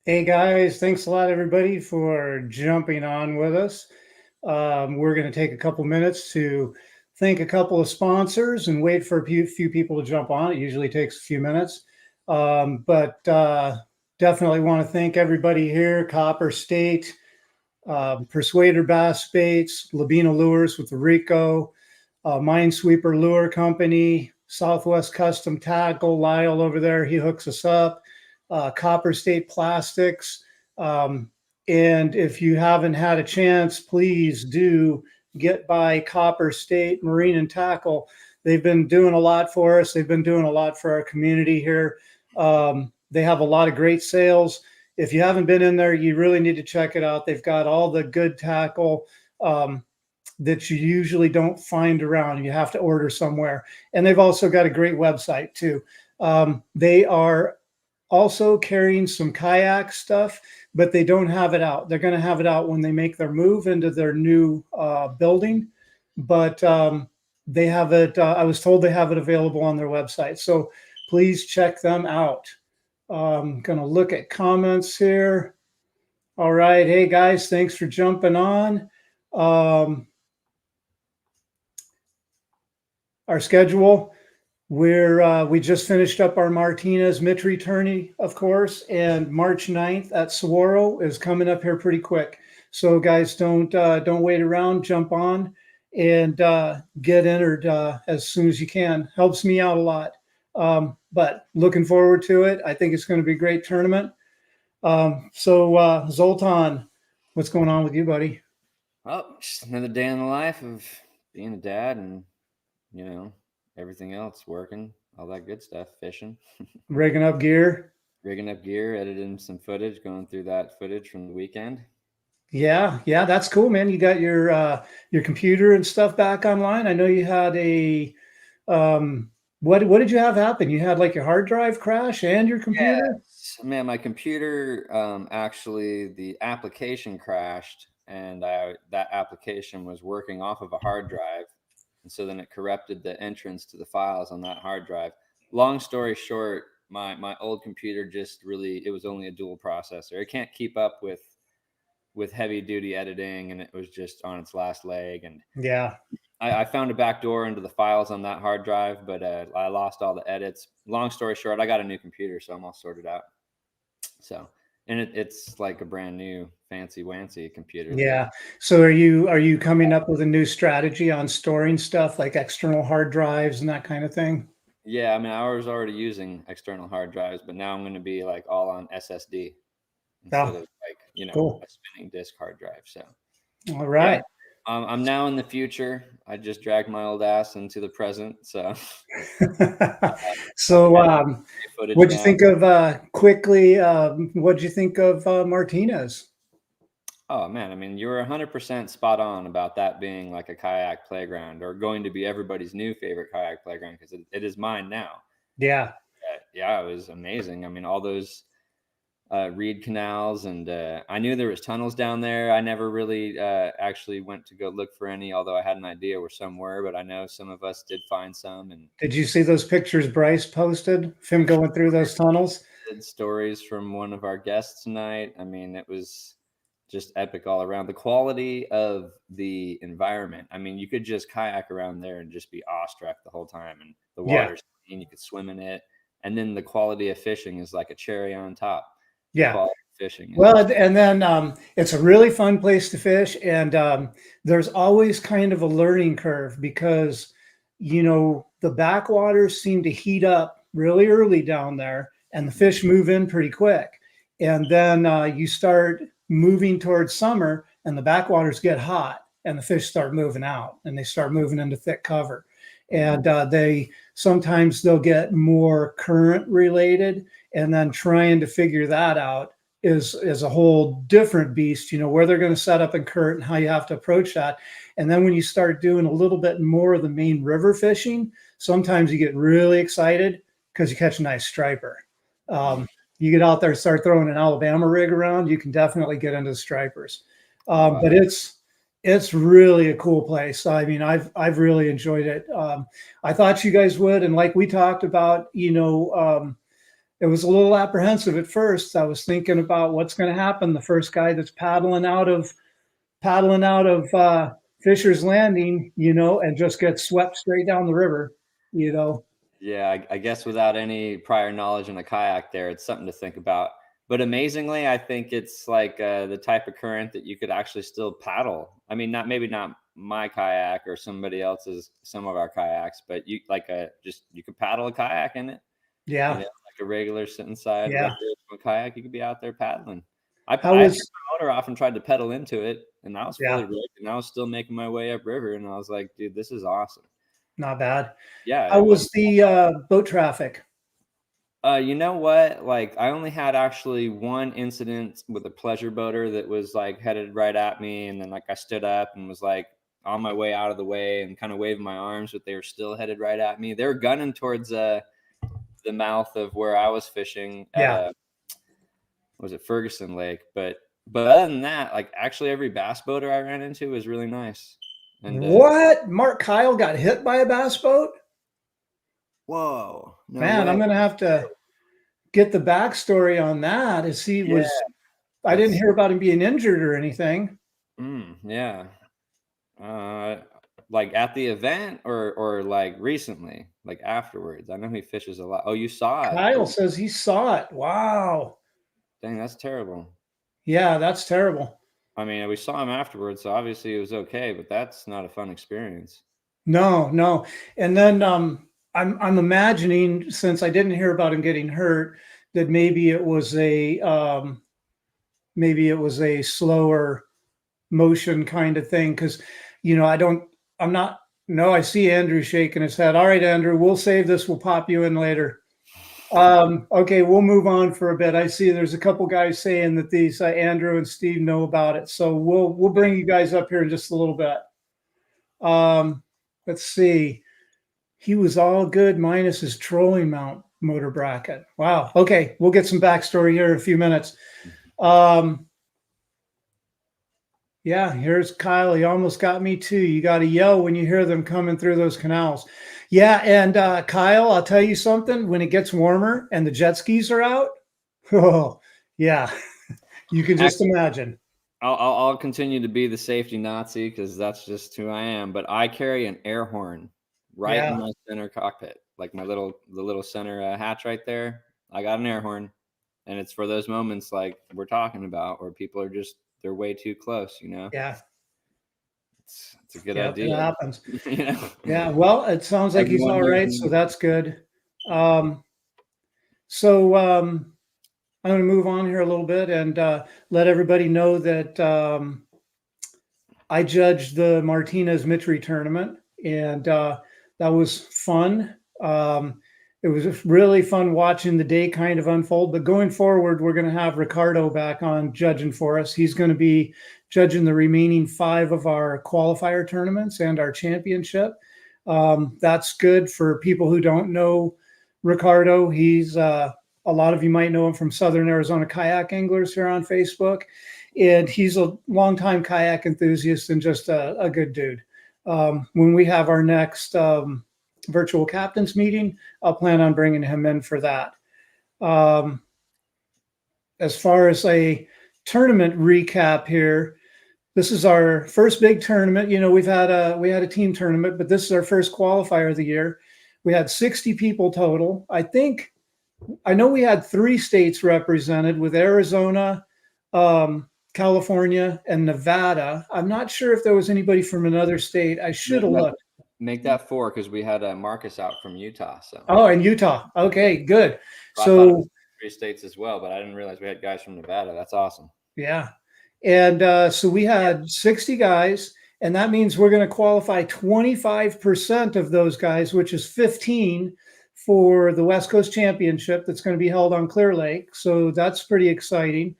Hey guys, thanks a lot everybody for jumping on with us. We're going to take a couple minutes to thank a couple of sponsors and wait for a few people to jump on. It usually takes a few minutes, but definitely want to thank everybody here: Copper State, Persuader Bass Baits, Labina Lures with the Rico, Minesweeper Lure Company, Southwest Custom Tackle, Lyle over there, he hooks us up, Copper State Plastics. Um, and if you haven't had a chance, please do get by Copper State Marine and Tackle. They've been doing a lot for us. They've been doing a lot for our community here. They have a lot of great sales. If you haven't been in there, you really need to check it out. They've got all the good tackle. That you usually don't find around. You have to order somewhere. And they've also got a great website too. They are also carrying some kayak stuff, but they don't have it out. They're going to have it out when they make their move into their new building. But they have it. I was told they have it available on their website. So please check them out. I'm going to look at comments here. All right. Hey guys, thanks for jumping on. Our schedule. We just finished up our Martinez Mittry tourney, of course, and March 9th at Saguaro is coming up here pretty quick. So guys, don't wait around, jump on and get entered as soon as you can. Helps me out a lot. But looking forward to it. I think it's going to be a great tournament. So Zoltan, what's going on with you, buddy? Oh, just another day in the life of being a dad and, everything else, working, all that good stuff, fishing, Rigging up gear. rigging up gear, editing some footage, going through that footage from the weekend. Yeah, that's cool, man. You got your computer and stuff back online. I know you had a what did you have happen? You had like your hard drive crash and your computer? Yes, man, my computer, actually, the application crashed, and that application was working off of a hard drive. And so then it corrupted the entrance to the files on that hard drive. Long story short, my old computer just really, it was only a dual processor. It can't keep up with heavy duty editing, and it was just on its last leg. And Yeah. I found a back door into the files on that hard drive, but I lost all the edits. Long story short, I got a new computer, so I'm all sorted out. So, and it's like a brand new fancy wancy computer that. Yeah. So are you coming up with a new strategy on storing stuff like external hard drives and that kind of thing? Yeah, I mean, I was already using external hard drives, but now I'm going to be like all on SSD instead Yeah, of like, cool. a spinning disk hard drive. So, All yeah, right. I'm now in the future. I just dragged my old ass into the present. So, I'm So editing footage what'd you now. think of quickly what'd you think of Martinez? Oh man, I mean, you were 100% spot on about that being like a kayak playground, or going to be everybody's new favorite kayak playground, because it is mine now. Yeah. Yeah, it was amazing. I mean, all those reed canals, and I knew there was tunnels down there. I never really actually went to go look for any, although I had an idea where some were. But I know some of us did find some, and Did you see those pictures Bryce posted of him going through those tunnels? did stories from one of our guests tonight. I mean, it was just epic all around. The quality of the environment. I mean, you could just kayak around there and just be awestruck the whole time. And the Yeah. water's clean, you could swim in it. And then the quality of fishing is like a cherry on top. The Yeah. quality of fishing is Well, just and then it's a really fun place to fish, and there's always kind of a learning curve because the backwaters seem to heat up really early down there, and the fish move in pretty quick, and then you start moving towards summer, and the backwaters get hot, and the fish start moving out, and they start moving into thick cover, and they sometimes they'll get more current related, and then trying to figure that out is a whole different beast, where they're going to set up in current and how you have to approach that. And then when you start doing a little bit more of the main river fishing, sometimes you get really excited because you catch a nice striper. You get out there and start throwing an Alabama rig around, you can definitely get into the stripers. But it's really a cool place. I mean, I've really enjoyed it. I thought you guys would, and like we talked about, it was a little apprehensive at first. I was thinking about what's going to happen. The first guy that's paddling out of Fisher's Landing, and just gets swept straight down the river, Yeah, I guess without any prior knowledge in a kayak there, it's something to think about. But amazingly, I think it's like the type of current that you could actually still paddle. I mean, maybe not my kayak or somebody else's, some of our kayaks, but you you could paddle a kayak in it. Yeah, Like a regular sit inside yeah. recreational kayak, you could be out there paddling. How I turned was my motor off and tried to pedal into it, and I was fully Yeah, rigged, and I was still making my way upriver, and I was like, dude, this is awesome. not bad. Yeah, How it was. was the boat traffic? You know what? Like, I only had actually one incident with a pleasure boater that was like headed right at me, and then like I stood up and was like on my way out of the way and kind of waving my arms, but they were still headed right at me. They were gunning towards the mouth of where I was fishing at Yeah. was it Ferguson Lake? But other than that, like actually every bass boater I ran into was really nice. And What? Mark Kyle got hit by a bass boat? whoa, no Man, I'm way. going to have to get the backstory on that. As he Yeah, was, I didn't that's hear about him being injured or anything. yeah. Like at the event or like recently, like afterwards. I know he fishes a lot. Oh, you saw it. Kyle Oh, says he saw it. Wow. dang, that's terrible. Yeah, that's terrible. I mean, we saw him afterwards, so obviously it was okay, but that's not a fun experience. No, no. And then I'm imagining, since I didn't hear about him getting hurt, that maybe it was a slower motion kind of thing. Because I don't, I'm not. No, I see Andrew shaking his head. All right, Andrew, we'll save this. We'll pop you in later. Okay, we'll move on for a bit. I see there's a couple guys saying that these Andrew and Steve know about it, so we'll bring you guys up here in just a little bit. Let's see. He was all good minus his trolling mount motor bracket. Wow. Okay, we'll get some backstory here in a few minutes. Yeah, here's Kyle. He almost got me too. You got to yell when you hear them coming through those canals. Yeah, and Kyle, I'll tell you something. When it gets warmer and the jet skis are out, oh yeah, you can just imagine. I'll continue to be the safety Nazi because that's just who I am. But I carry an air horn right in Yeah, my center cockpit, like the little center hatch right there. I got an air horn, and it's for those moments like we're talking about where people are just they're way too close. yeah, It's a good yeah. It idea. happens. you know, Yeah. Well, it sounds like he's everyone all knows right, so me. that's good. So I'm going to move on here a little bit and let everybody know that I judged the Martinez Mittry tournament, and that was fun. It was really fun watching the day kind of unfold. But going forward, we're going to have Ricardo back on judging for us. He's going to be judging the remaining 5 of our qualifier tournaments and our championship. That's good for people who don't know Ricardo. He's a lot of you might know him from Southern Arizona Kayak Anglers here on Facebook. And he's a longtime kayak enthusiast and just a good dude. When we have our next virtual captains meeting, I'll plan on bringing him in for that. As far as a tournament recap here, this is our first big tournament. We had a team tournament, but this is our first qualifier of the year. We had 60 people total. I know we had 3 states represented with Arizona, California, and Nevada. I'm not sure if there was anybody from another state. I should have looked. Make that 4 because we had Marcus out from Utah. So Oh, and Utah. Okay, good. I thought it So was 3 states as well, but I didn't realize we had guys from Nevada. That's awesome. yeah. And so we had 60 guys, and that means we're going to qualify 25% of those guys, which is 15 for the West Coast Championship that's going to be held on Clear Lake. So that's pretty exciting.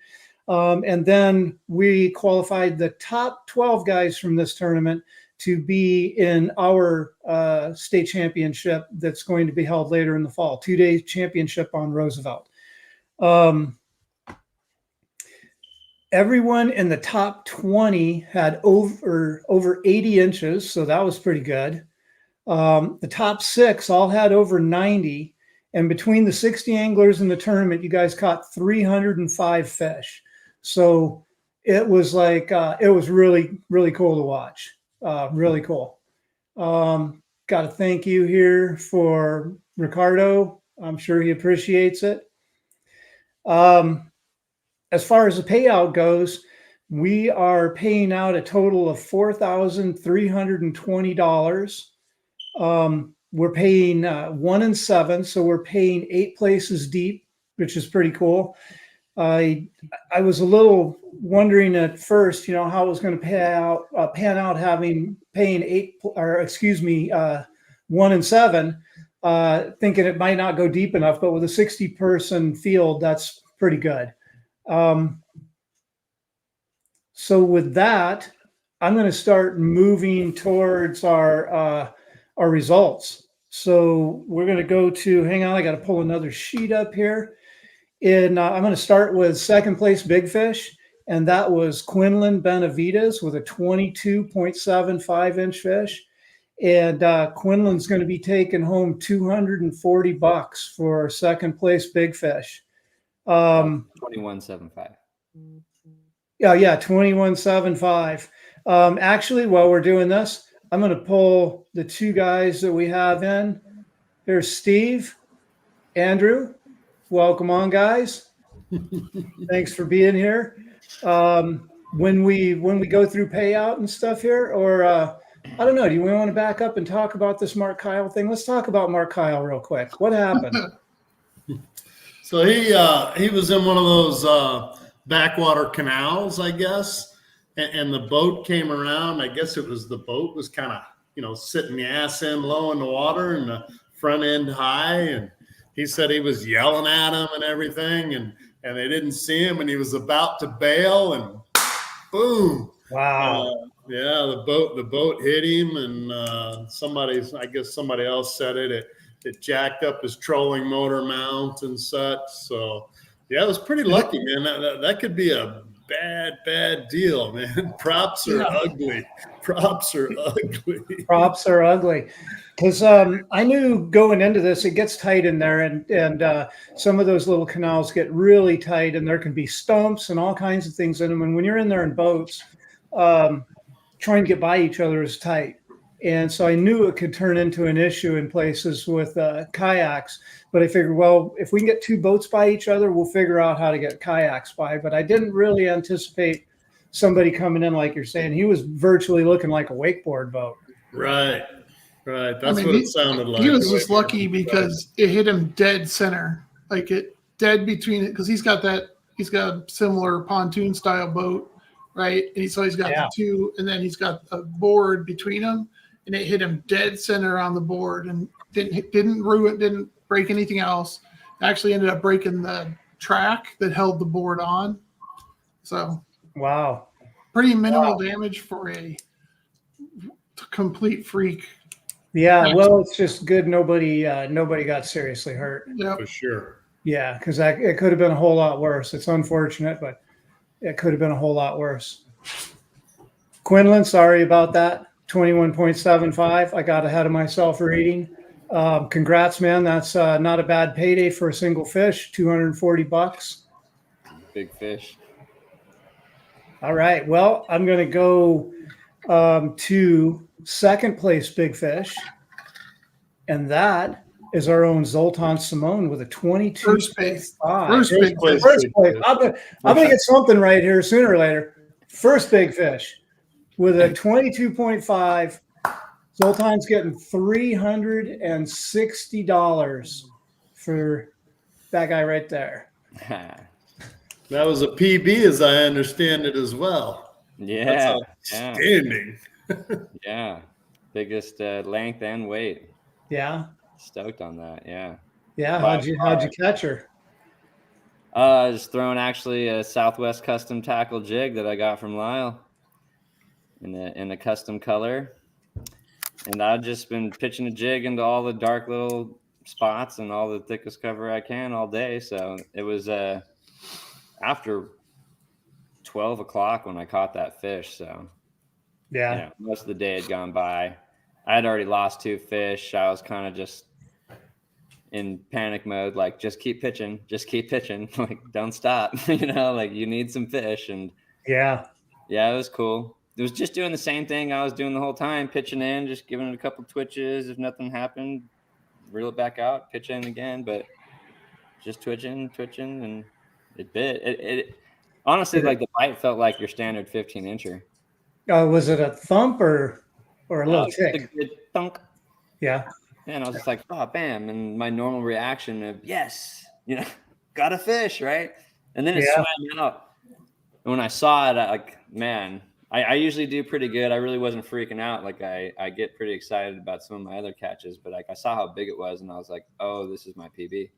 And then we qualified the top 12 guys from this tournament to be in our state championship that's going to be held later in the fall, 2-day championship on Roosevelt. Everyone in the top 20 had over 80 inches, so that was pretty good. The top 6 all had over 90, And between the 60 anglers in the tournament, you guys caught 305 fish. So it was like, it was really, really cool to watch. Really cool. Got a thank you here for Ricardo. I'm sure he appreciates it. As far as the payout goes, we are paying out a total of $4,320. We're paying 1 and 7, so we're paying 8 places deep, which is pretty cool. I was a little wondering at first, how it was going to pan out paying 1 and 7, thinking it might not go deep enough, but with a 60-person field, that's pretty good. So with that, I'm going to start moving towards our results. So we're going to go to, hang on, I got to pull another sheet up here. And I'm going to start with second place big fish, and that was Quinlan Benavides with a 22.75 inch fish. And Quinlan's going to be taking home $240 for second place big fish. 21.75. Yeah, 21.75. Actually, while we're doing this, I'm going to pull the two guys that we have in. There's Steve, Andrew. Welcome on, guys. Thanks for being here. When we go through payout and stuff here, or I don't know, do we want to back up and talk about this Mark Kyle thing? Let's talk about Mark Kyle real quick. What happened? So he was in one of those backwater canals, I guess, and the boat came around. I guess the boat was kind of, sitting the ass end low in the water and the front end high. And he said he was yelling at him and everything, and they didn't see him, and he was about to bail, and boom. Wow. Yeah, the boat hit him, and somebody else said it jacked up his trolling motor mount and such. So yeah, it was pretty lucky, man. That could be a bad deal, man. Props are ugly. Props are ugly. Because I knew going into this, it gets tight in there, and some of those little canals get really tight, and there can be stumps and all kinds of things in them. And when you're in there in boats, trying to get by each other is tight. And so I knew it could turn into an issue in places with kayaks. But I figured, well, if we can get two boats by each other, we'll figure out how to get kayaks by. But I didn't really anticipate somebody coming in like you're saying. He was virtually looking like a wakeboard boat. Right. That's what it sounded like. He was just lucky because it hit him dead center, like it dead between it, because he's got a similar pontoon style boat, right? And so he's got the two, and then he's got a board between them. And it hit him dead center on the board, and didn't break anything else. Actually ended up breaking the track that held the board on. So wow, pretty minimal damage for a complete freak. Yeah, well, it's just good nobody got seriously hurt. Yeah, for sure. Yeah, because it could have been a whole lot worse. It's unfortunate, but it could have been a whole lot worse. Quinlan, sorry about that. 21.75. I got ahead of myself reading. Congrats, man. That's not a bad payday for a single fish. $240. Big fish. All right. Well, I'm going to go to second place big fish, and that is our own Zoltan Simone with a 22. First place. First place. I'm going to get something right here sooner or later. First big fish with a 22.5. Zoltan's getting $360 for that guy right there. That was a PB, as I understand it, as well. Yeah. That's outstanding. Yeah. Biggest length and weight. Yeah. Stoked on that. Yeah. Yeah. How'd you catch her? Just throwing actually a Southwest custom tackle jig that I got from Lyle in the custom color. And I've just been pitching a jig into all the dark little spots and all the thickest cover I can all day. So it was after 12 o'clock when I caught that fish. So yeah, most of the day had gone by. I had already lost 2 fish. I was kind of just, in panic mode, like just keep pitching, like don't stop, like you need some fish. And Yeah. yeah, it was cool. It was just doing the same thing I was doing the whole time, pitching in, just giving it a couple twitches. If nothing happened, reel it back out, pitch in again, but just twitching, and it bit. It honestly, like the bite felt like your standard 15-incher. Was it a thump or a little Just a tick? good thunk. Yeah. And I was just like, oh, bam. And my normal reaction of, yes, got a fish, right? And then it swam out. And when I saw it, I usually do pretty good. I really wasn't freaking out. Like I get pretty excited about some of my other catches, but like I saw how big it was and I was like, oh, this is my PB.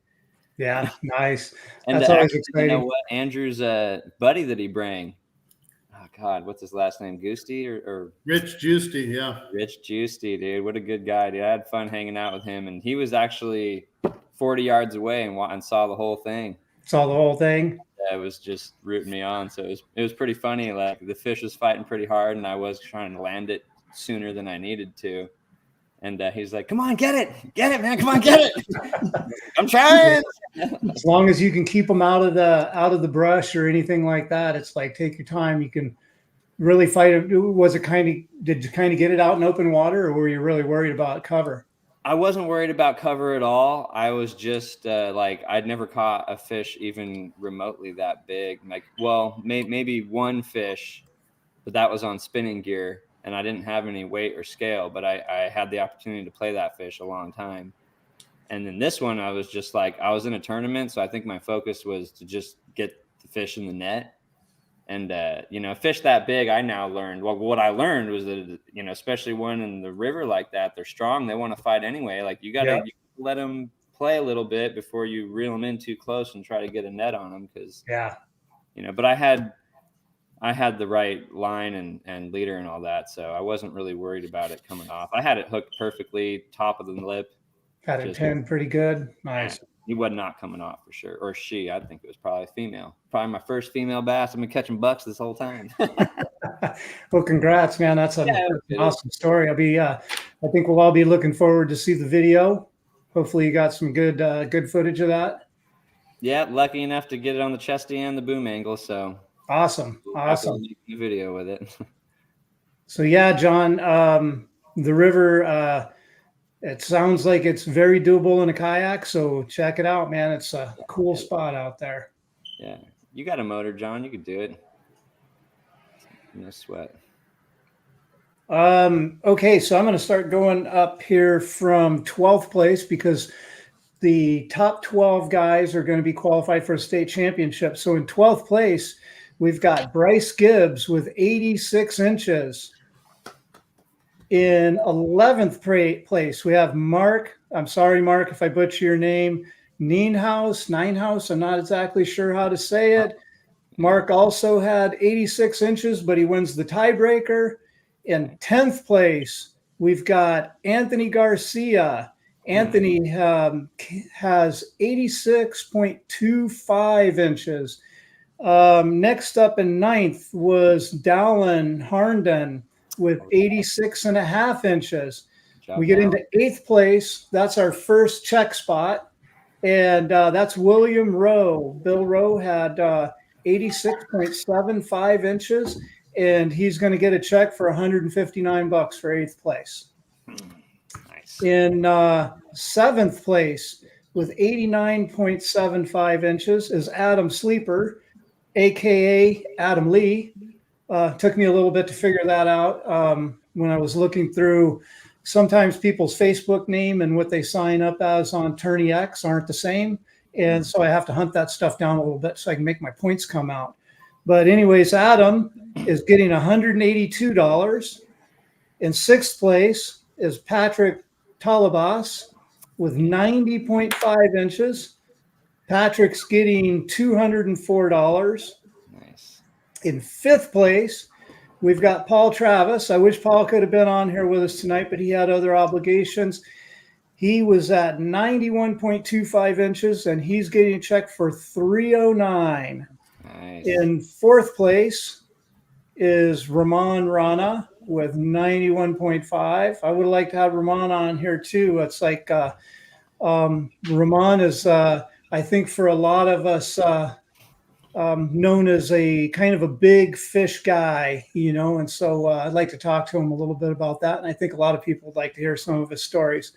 Yeah. Nice. And That's always actually, exciting. you know what? Andrew's buddy that he bring, oh God, what's his last name? Goosty or Rich Juicy, yeah. Rich Juicy, dude. What a good guy, dude. I had fun hanging out with him. And he was actually 40 yards away and saw the whole thing. Saw the whole thing? Yeah, it was just rooting me on. So it was pretty funny. Like the fish was fighting pretty hard and I was trying to land it sooner than I needed to. And he's like, come on, get it, man. Come on, get it. I'm trying. As long as you can keep them out of the brush or anything like that, it's like, take your time. You can really fight it. Did you kind of get it out in open water, or were you really worried about cover? I wasn't worried about cover at all. I was just I'd never caught a fish even remotely that big. Like, well, maybe one fish, but that was on spinning gear. And I didn't have any weight or scale, but I had the opportunity to play that fish a long time. And then this one, I was just like, I was in a tournament. So I think my focus was to just get the fish in the net. And, fish that big, I now learned, well, what I learned was that, especially one in the river like that, they're strong. They want to fight anyway. Like you got to let them play a little bit before you reel them in too close and try to get a net on them. Cause but I had the right line and leader and all that. So I wasn't really worried about it coming off. I had it hooked perfectly, top of the lip. Had it pinned pretty good. Nice. He was not coming off for sure. Or she, I think it was probably female. Probably my first female bass. I've been catching bucks this whole time. Well, congrats, man. That's an awesome story. I think we'll all be looking forward to see the video. Hopefully you got some good footage of that. Yeah, lucky enough to get it on the chesty and the boom angle. So awesome. Video with it. So yeah, John, the river, it sounds like it's very doable in a kayak. So check it out, man. It's a cool spot out there. Yeah. You got a motor, John. You could do it. No sweat. Okay. So I'm going to start going up here from 12th place because the top 12 guys are going to be qualified for a state championship. So in 12th place, we've got Bryce Gibbs with 86 inches. In 11th place, we have Mark. I'm sorry, Mark, if I butcher your name. Ninehouse. I'm not exactly sure how to say it. Mark also had 86 inches, but he wins the tiebreaker. In 10th place, we've got Anthony Garcia. Anthony has 86.25 inches. Next up in 9th was Dallin Harnden with 86.5 inches. We get into 8th place. That's our first check spot. And that's William Rowe. Bill Rowe had 86.75 inches. And he's going to get a check for $159 for 8th place. Nice. In 7th place with 89.75 inches is Adam Sleeper, a.k.a. Adam Lee. Took me a little bit to figure that out when I was looking through. Sometimes people's Facebook name and what they sign up as on Tourney X aren't the same. And so I have to hunt that stuff down a little bit so I can make my points come out. But anyways, Adam is getting $182. In 6th place is Patrick Talabas with 90.5 inches. Patrick's getting $204. Nice. In 5th place, we've got Paul Travis. I wish Paul could have been on here with us tonight, but he had other obligations. He was at 91.25 inches, and he's getting a check for $309. Nice. In 4th place is Ramon Rana with 91.5. I would like to have Ramon on here too. It's like Ramon is, I think, for a lot of us, known as a kind of a big fish guy, and so I'd like to talk to him a little bit about that. And I think a lot of people would like to hear some of his stories.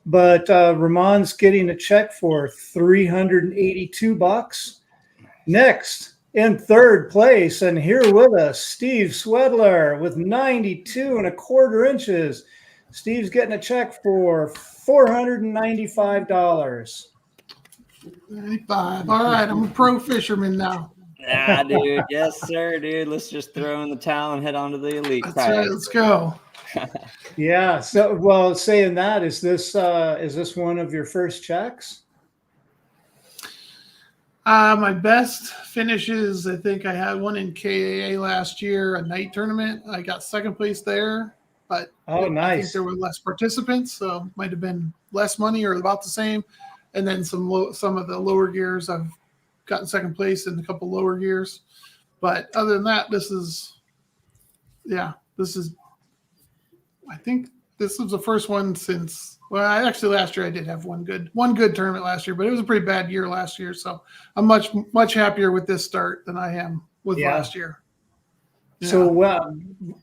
But Ramon's getting a check for $382. Next, in third place, and here with us, Steve Swedler with 92.25 inches. Steve's getting a check for $495. 95. All right, I'm a pro fisherman now. Yeah, dude. Yes, sir, dude. Let's just throw in the towel and head on to the elite. That's right. Let's go. Yeah. So, well, saying that, is this one of your first checks? My best finishes, I think I had one in KAA last year, a night tournament. I got second place there, but nice. I think there were less participants, so might have been less money or about the same. And then some of the lower gears, I've gotten second place in a couple lower gears. But other than that, I think this was the first one since, last year I did have one good tournament last year, but it was a pretty bad year last year. So I'm much happier with this start than I am with last year. Yeah. So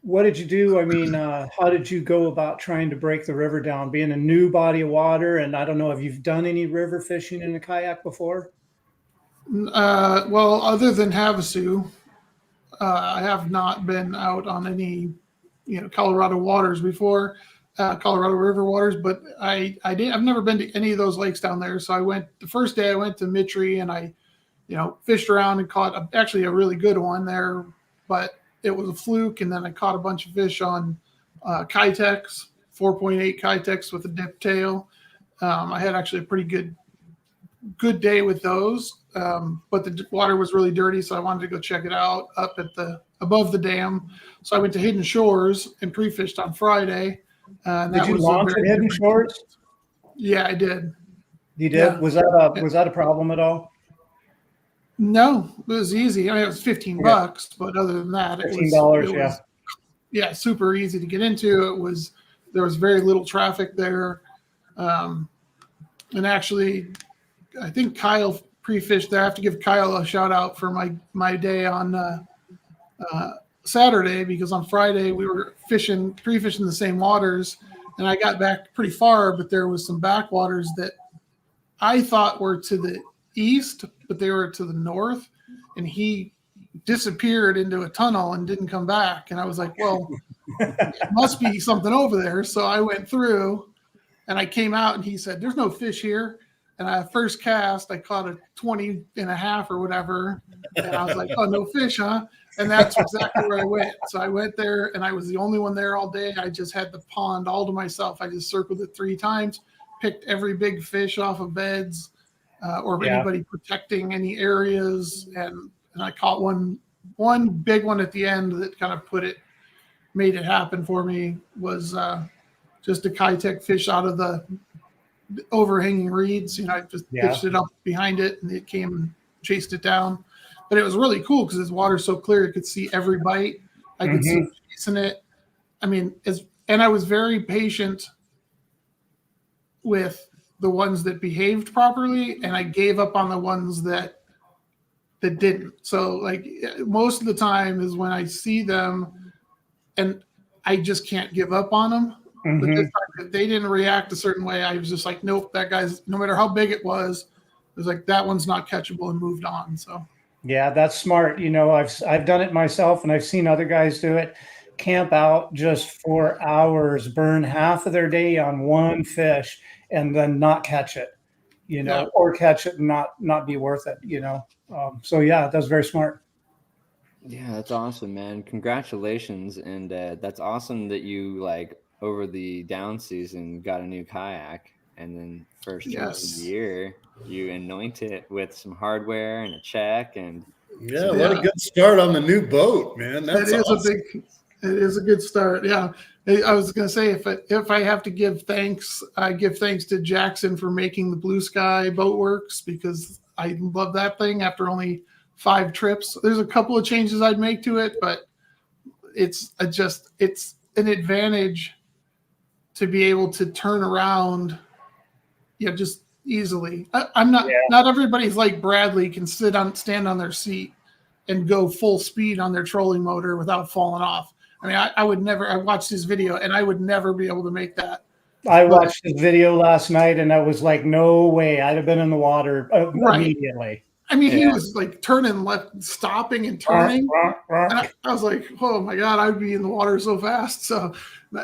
what did you do? I mean, how did you go about trying to break the river down, being a new body of water? And I don't know, have you done any river fishing in a kayak before? Well, other than Havasu, I have not been out on any, Colorado waters before, Colorado River waters, but I've never been to any of those lakes down there. So the first day I went to Mittry and I, fished around and caught actually a really good one there, but it was a fluke. And then I caught a bunch of fish on Kitex, 4.8 Kitex with a dip tail. I had actually a pretty good day with those, but the water was really dirty, so I wanted to go check it out up at above the dam. So I went to Hidden Shores and pre-fished on Friday. Did you launch at Hidden Shores? Yeah, I did. You did? Yeah. Was that a problem at all? No, it was easy. I mean, it was $15, but other than that, $15. Yeah, super easy to get into. There was very little traffic there, and actually, I think Kyle pre-fished there. I have to give Kyle a shout out for my day on Saturday, because on Friday we were pre-fishing the same waters, and I got back pretty far, but there was some backwaters that I thought were to the east, but they were to the north, and he disappeared into a tunnel and didn't come back. And I was like, well, it must be something over there. So I went through and I came out and he said, there's no fish here. And I first cast, I caught a 20.5 or whatever. And I was like, oh, no fish, huh? And that's exactly where I went. So I went there and I was the only one there all day. I just had the pond all to myself. I just circled it 3 times, picked every big fish off of beds or anybody protecting any areas. And I caught one big one at the end that kind of made it happen for me, was just a Kayak fish out of the overhanging reeds. I just pitched it up behind it and it came and chased it down. But it was really cool because this water's so clear, you could see every bite. I could see chasing it. I mean, and I was very patient with the ones that behaved properly, and I gave up on the ones that didn't. So like most of the time is when I see them and I just can't give up on them. But this time, if they didn't react a certain way, I was just like, nope, that guy's, no matter how big it was like, that one's not catchable, and moved on. So yeah, that's smart. I've done it myself, and I've seen other guys do it. Camp out just for hours, burn half of their day on one fish, and then not catch it, or catch it and not be worth it, So yeah, that's very smart. Yeah, that's awesome, man. Congratulations. And that's awesome that you, like, over the down season got a new kayak, and then first time of the year you anoint it with some hardware and a check. And what a good start on the new boat, man. That's awesome. It is a good start. Yeah. I was going to say, if I have to give thanks, I give thanks to Jackson for making the Blue Sky Boat Works, because I love that thing after only 5 trips. There's a couple of changes I'd make to it, but it's an advantage to be able to turn around just easily. I'm not. Yeah. Not everybody's like Bradley can stand on their seat and go full speed on their trolling motor without falling off. I mean, I would never. I watched his video and I would never be able to make that. I watched the video last night and I was like, no way. I'd have been in the water immediately. I mean, he was like turning left, stopping and turning. And I was like, oh my God, I'd be in the water so fast. So,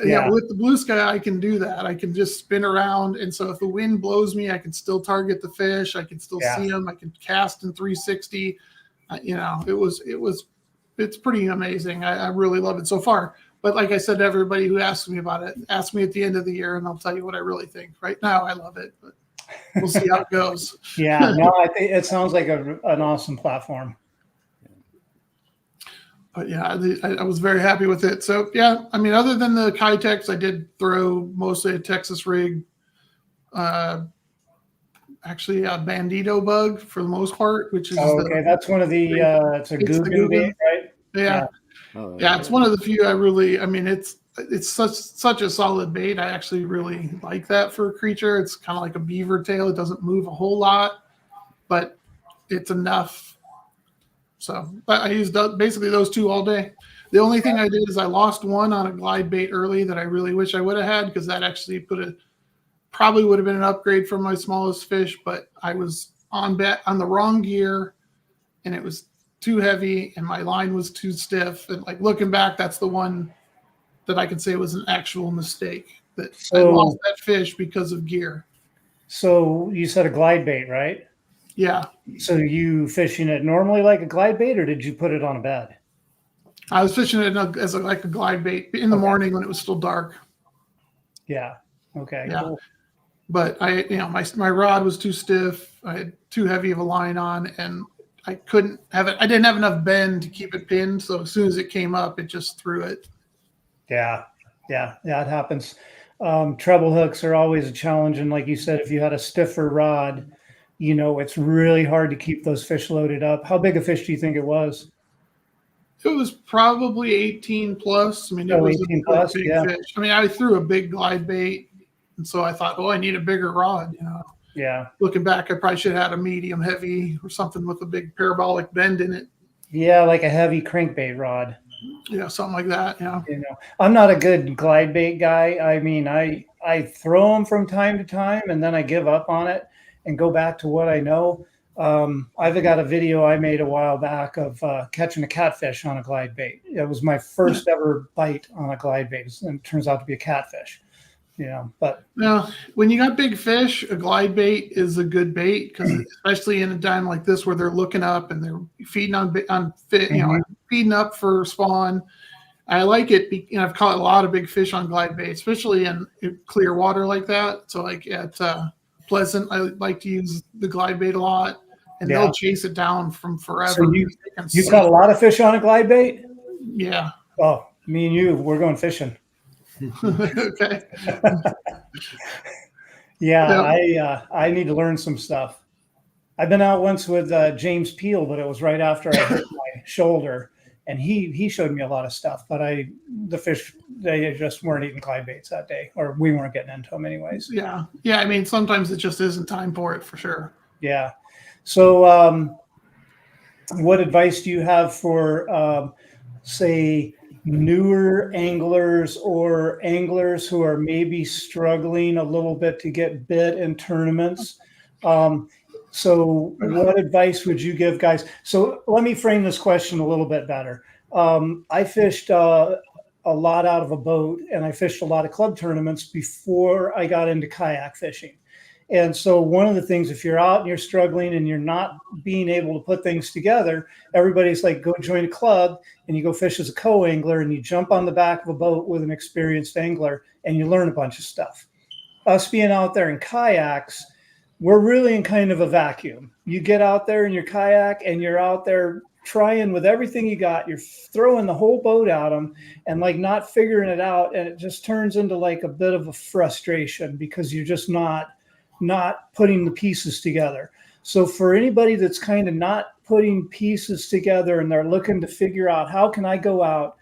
yeah, with the Blue Sky, I can do that. I can just spin around. And so if the wind blows me, I can still target the fish. I can still see them. I can cast in 360. It's pretty amazing. I really love it so far. But like I said to everybody who asks me about it, ask me at the end of the year and I'll tell you what I really think. Right now, I love it. But we'll see how it goes. Yeah, no, I think it sounds like an awesome platform. But yeah, I was very happy with it. So yeah, I mean, other than the Kitex, I did throw mostly a Texas rig. Actually, a Bandito bug for the most part, which is that's one of the it's a Guggen bait, right? Yeah. Yeah, it's one of the few I really. I mean, it's such a solid bait. I actually really like that for a creature. It's kind of like a beaver tail. It doesn't move a whole lot, but it's enough. So I used basically those two all day. The only thing I did is I lost one on a glide bait early that I really wish I would have had, because that actually probably would have been an upgrade for my smallest fish, but I was on the wrong gear and it was too heavy and my line was too stiff. And like looking back, that's the one that I could say was an actual mistake, that I lost that fish because of gear. So you said a glide bait, right? Yeah. So you fishing it normally like a glide bait, or did you put it on a bed? I was fishing it as like a glide bait in the morning when it was still dark. Yeah. Okay. Yeah. Cool. But my rod was too stiff. I had too heavy of a line on, and I couldn't have it. I didn't have enough bend to keep it pinned. So as soon as it came up, it just threw it. Yeah. It happens. Treble hooks are always a challenge. And like you said, if you had a stiffer rod, it's really hard to keep those fish loaded up. How big a fish do you think it was? It was probably 18 plus. I mean, it was 18 a big fish. I mean, I threw a big glide bait, and so I thought, I need a bigger rod. Yeah. Looking back, I probably should have had a medium heavy or something with a big parabolic bend in it. Yeah, like a heavy crankbait rod. Yeah, something like that. Yeah. I'm not a good glide bait guy. I mean, I throw them from time to time, and then I give up on it and go back to what I know. I've got a video I made a while back of catching a catfish on a glide bait. It was my first ever bite on a glide bait, and it turns out to be a catfish. But when you got big fish, a glide bait is a good bait, because especially in a time like this where they're looking up and they're feeding on fit, feeding up for spawn. I like it. I've caught a lot of big fish on glide bait, especially in clear water like that. So like at Pleasant, I like to use the glide bait a lot, and they'll chase it down from forever. So you caught a lot of fish on a glide bait? Yeah. Oh, me and you, we're going fishing. Okay. I need to learn some stuff. I've been out once with James Peel, but it was right after I hurt my shoulder, and he showed me a lot of stuff. But the fish, they just weren't eating glide baits that day, or we weren't getting into them anyways. Yeah. I mean, sometimes it just isn't time for it, for sure. Yeah. So, what advice do you have for, say, newer anglers or anglers who are maybe struggling a little bit to get bit in tournaments? So what advice would you give guys? So let me frame this question a little bit better. I fished a lot out of a boat, and I fished a lot of club tournaments before I got into kayak fishing. And so one of the things, if you're out and you're struggling and you're not being able to put things together, everybody's like, go join a club and you go fish as a co-angler, and you jump on the back of a boat with an experienced angler and you learn a bunch of stuff. Us being out there in kayaks, we're really in kind of a vacuum. You get out there in your kayak and you're out there trying with everything you got. You're throwing the whole boat at them and like not figuring it out. And it just turns into like a bit of a frustration because you're just not putting the pieces together. So for anybody that's kind of not putting pieces together and they're looking to figure out, how can I go out,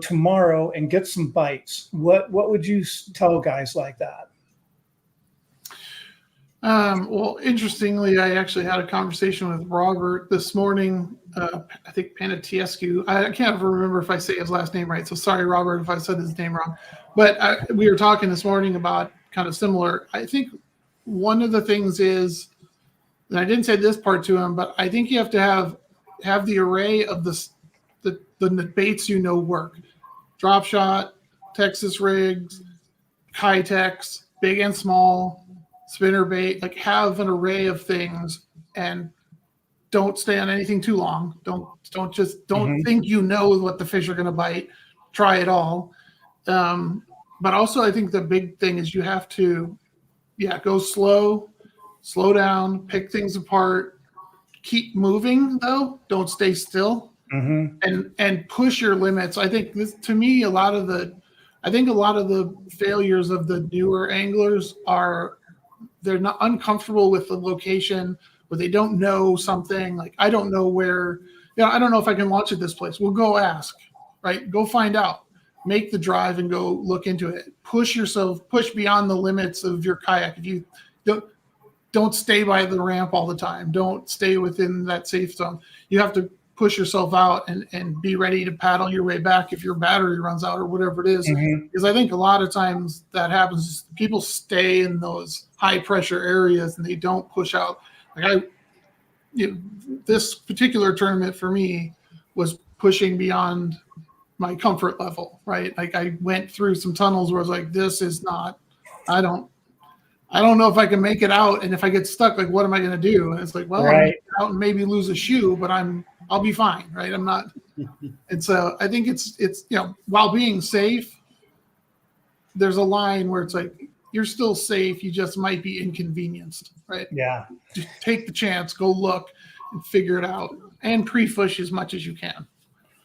tomorrow and get some bites? What would you tell guys like that? Well, interestingly, I actually had a conversation with Robert this morning. I think Panatiescu. I can't remember if I say his last name right. So sorry, Robert, if I said his name wrong. But we were talking this morning about kind of similar. I think one of the things is, and I didn't say this part to him, but I think you have to have the array of the baits work. Drop shot, Texas rigs, Kitex, big and small, spinner bait, like have an array of things and don't stay on anything too long. Don't think what the fish are going to bite. Try it all. But also I think the big thing is you have to, go slow down, pick things apart, keep moving though. Don't stay still and push your limits. I think to me, a lot of the failures of the newer anglers are they're not uncomfortable with the location, or they don't know something. Like, I don't know where, I don't know if I can launch at this place. Well, go ask, right? Go find out, make the drive and go look into it. Push beyond the limits of your kayak. If you don't stay by the ramp all the time. Don't stay within that safe zone. You have to push yourself out and be ready to paddle your way back if your battery runs out or whatever it is. Because I think a lot of times that happens. People stay in those high pressure areas and they don't push out. Like this particular tournament for me was pushing beyond my comfort level, right? Like I went through some tunnels where I was like, this is not, I don't know if I can make it out. And if I get stuck, like, what am I going to do? And it's like, well, I'm going to get out and maybe lose a shoe, but I'll be fine. Right. I'm not. And so I think it's, while being safe, there's a line where it's like, you're still safe. You just might be inconvenienced. Right. Yeah. Just take the chance, go look and figure it out and pre-fish as much as you can.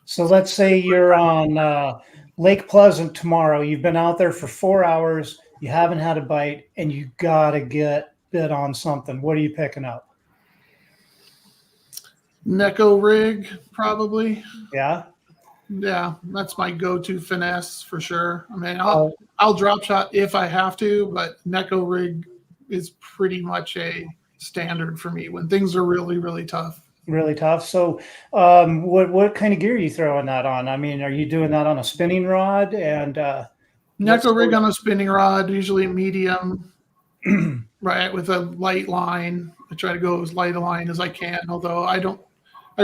So let's say you're on Lake Pleasant tomorrow. You've been out there for 4 hours. You haven't had a bite, and you got to get bit on something. What are you picking up? Neko rig, probably. Yeah? Yeah, that's my go-to finesse for sure. I mean, I'll drop shot if I have to, but Neko rig is pretty much a standard for me when things are really, really tough. Really tough. So what kind of gear are you throwing that on? I mean, are you doing that on a spinning rod? And Neko rig on a spinning rod, usually medium, right, with a light line. I try to go as light a line as I can, although I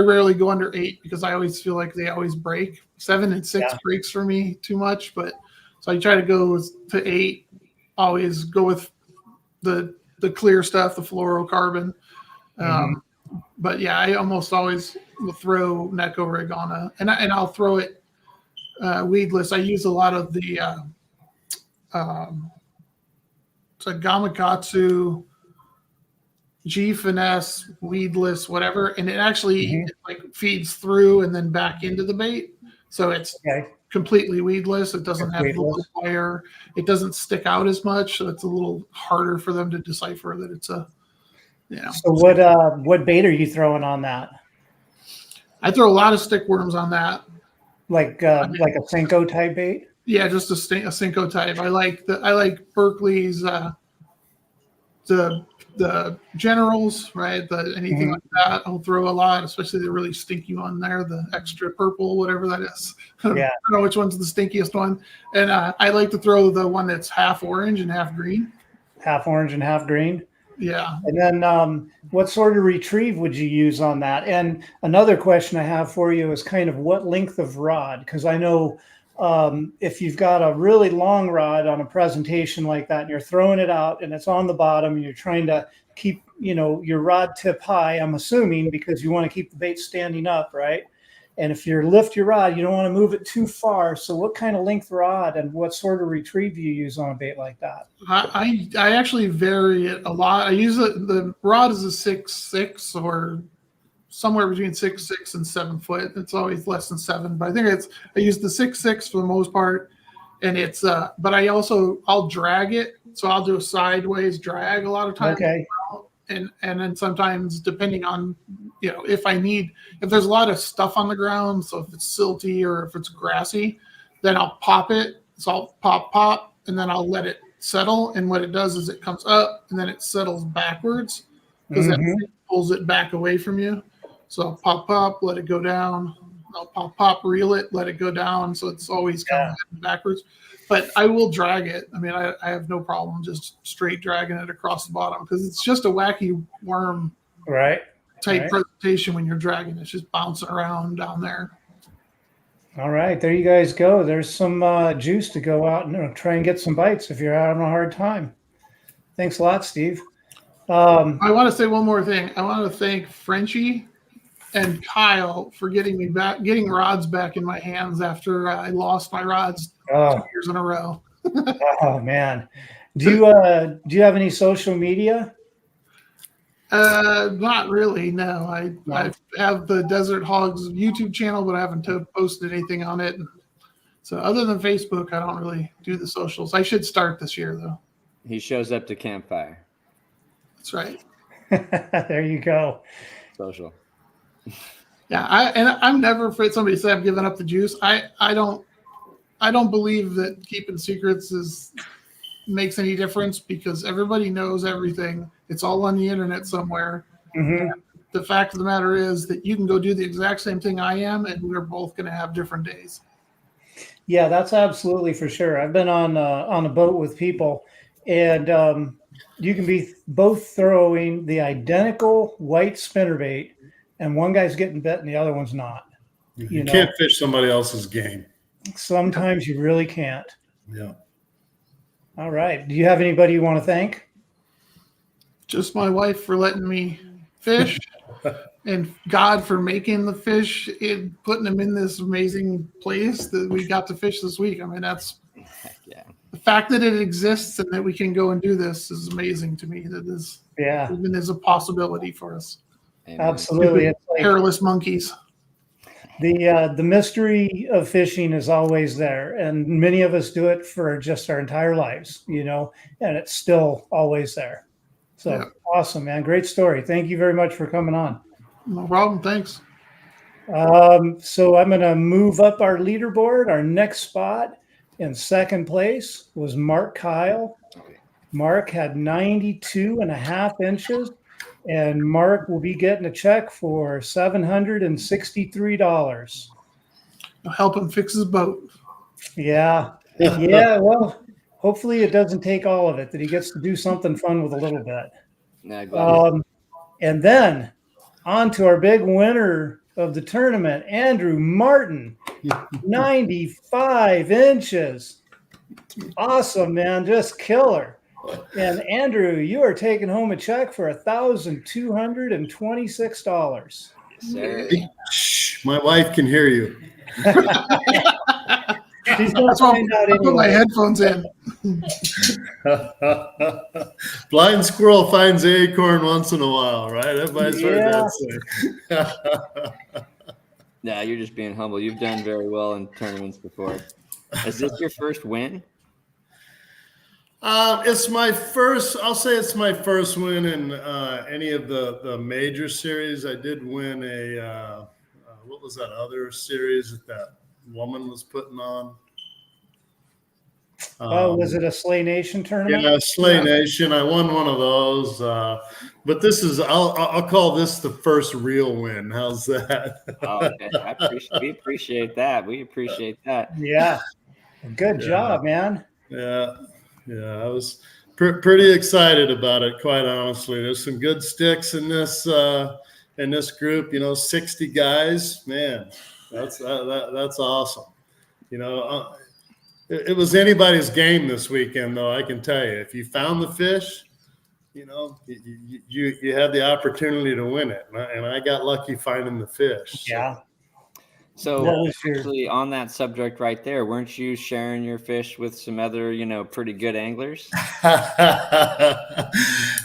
rarely go under 8 because I always feel like they always break. 7 and 6 breaks for me too much, but so I try to go to 8. Always go with the clear stuff, the fluorocarbon. But yeah, I almost always will throw Neko rig on and I'll throw it weedless. I use a lot of the it's a Gamakatsu G finesse weedless whatever, and it actually like feeds through and then back into the bait, so it's completely weedless. It doesn't have the little wire. It doesn't stick out as much, so it's a little harder for them to decipher that it's a. So what bait are you throwing on that? I throw a lot of stick worms on that. Like a Senko type bait? Yeah, just a Senko type. I like Berkeley's the generals, right? Anything like that. I'll throw a lot, especially the really stinky one there, the extra purple, whatever that is. I don't know which one's the stinkiest one. And I like to throw the one that's half orange and half green. Half orange and half green? Yeah. And then what sort of retrieve would you use on that? And another question I have for you is kind of what length of rod? Because I know if you've got a really long rod on a presentation like that and you're throwing it out and it's on the bottom and you're trying to keep, your rod tip high, I'm assuming, because you want to keep the bait standing up, right? And if you lift your rod, you don't want to move it too far. So what kind of length rod and what sort of retrieve do you use on a bait like that? I actually vary it a lot. I use the rod is a 6.6 or somewhere between 6.6 and 7 foot. It's always less than 7, but I think I use the 6.6 for the most part. And it's but I'll drag it. So I'll do a sideways drag a lot of times. Okay. And then sometimes, depending on, if there's a lot of stuff on the ground, so if it's silty or if it's grassy, then I'll pop it. So I'll pop, and then I'll let it settle. And what it does is it comes up and then it settles backwards because that pulls it back away from you. So I'll pop, let it go down. I'll pop, reel it, let it go down. So it's always kind of backwards. But I will drag it. I mean, I have no problem just straight dragging it across the bottom because it's just a wacky worm type presentation when you're dragging. It's just bouncing around down there. All right, there you guys go. There's some juice to go out and try and get some bites if you're having a hard time. Thanks a lot, Steve. I want to say one more thing. I want to thank Frenchie and Kyle for getting rods back in my hands after I lost my rods 2 years in a row. Oh man, do you have any social media? Not really. No, I have the Desert Hogs YouTube channel, but I haven't posted anything on it. So other than Facebook, I don't really do the socials. I should start this year though. He shows up to campfire. That's right. There you go. Social. Yeah, I'm never afraid somebody say I've given up the juice. I don't believe that keeping secrets makes any difference because everybody knows everything. It's all on the internet somewhere. The fact of the matter is that you can go do the exact same thing I am, and we're both going to have different days. Yeah, that's absolutely for sure. I've been on a boat with people, and you can be both throwing the identical white spinnerbait, and one guy's getting bit and the other one's not. You can't fish somebody else's game. Sometimes you really can't. Yeah. All right. Do you have anybody you want to thank? Just my wife for letting me fish and God for making the fish and putting them in this amazing place that we got to fish this week. I mean, that's the fact that it exists and that we can go and do this is amazing to me. That is even is a possibility for us. Absolutely. It's like hairless monkeys. The mystery of fishing is always there, and many of us do it for just our entire lives, and it's still always there. So awesome, man. Great story. Thank you very much for coming on. No problem. Thanks. So I'm going to move up our leaderboard. Our next spot in second place was Mark Kyle. Mark had 92.5 inches. And Mark will be getting a check for $763. I'll help him fix his boat. Yeah. Well, hopefully it doesn't take all of it, that he gets to do something fun with a little bit. And then on to our big winner of the tournament, Andrew Martin, 95 inches. Awesome, man. Just killer. And Andrew, you are taking home a check for $1,226. Shh, my wife can hear you. She's going to find out anyway. Put my headphones in. Blind squirrel finds an acorn once in a while, right? Everybody's heard that saying. Nah, you're just being humble. You've done very well in tournaments before. Is this your first win? It's my first. I'll say it's my first win in any of the major series. I did win a what was that other series that woman was putting on? Was it a Slay Nation tournament? Yeah, Slay Nation. I won one of those. But this is I'll call this the first real win. How's that? Okay. We appreciate that. We appreciate that. Yeah. Good job, man. Yeah. I was pretty excited about it, quite honestly. There's some good sticks in this group. 60 guys. Man, that's awesome. It was anybody's game this weekend, though. I can tell you, if you found the fish, you had the opportunity to win it, and I got lucky finding the fish. Yeah. So actually, on that subject right there, weren't you sharing your fish with some other, pretty good anglers?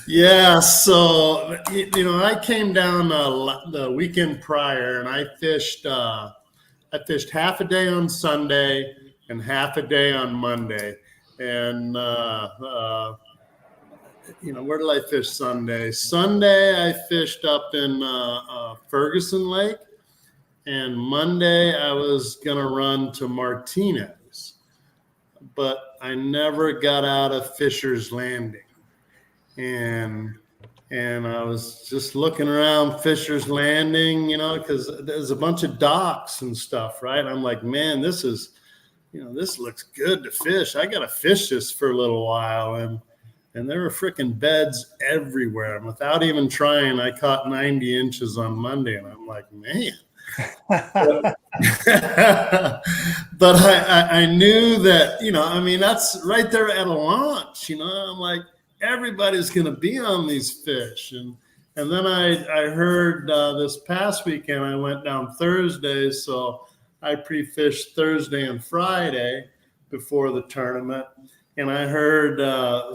Yeah. So, I came down the weekend prior, and I fished half a day on Sunday and half a day on Monday. And, where did I fish Sunday? Sunday, I fished up in Ferguson Lake. And Monday, I was going to run to Martinez. but I never got out of Fisher's Landing. And I was just looking around Fisher's Landing, because there's a bunch of docks and stuff, right? I'm like, man, this is, this looks good to fish. I got to fish this for a little while. And there were freaking beds everywhere. And without even trying, I caught 90 inches on Monday. And I'm like, man. But I knew that, that's right there at a launch, I'm like, everybody's going to be on these fish. And then I heard this past weekend, I went down Thursday. So I pre-fished Thursday and Friday before the tournament. And I heard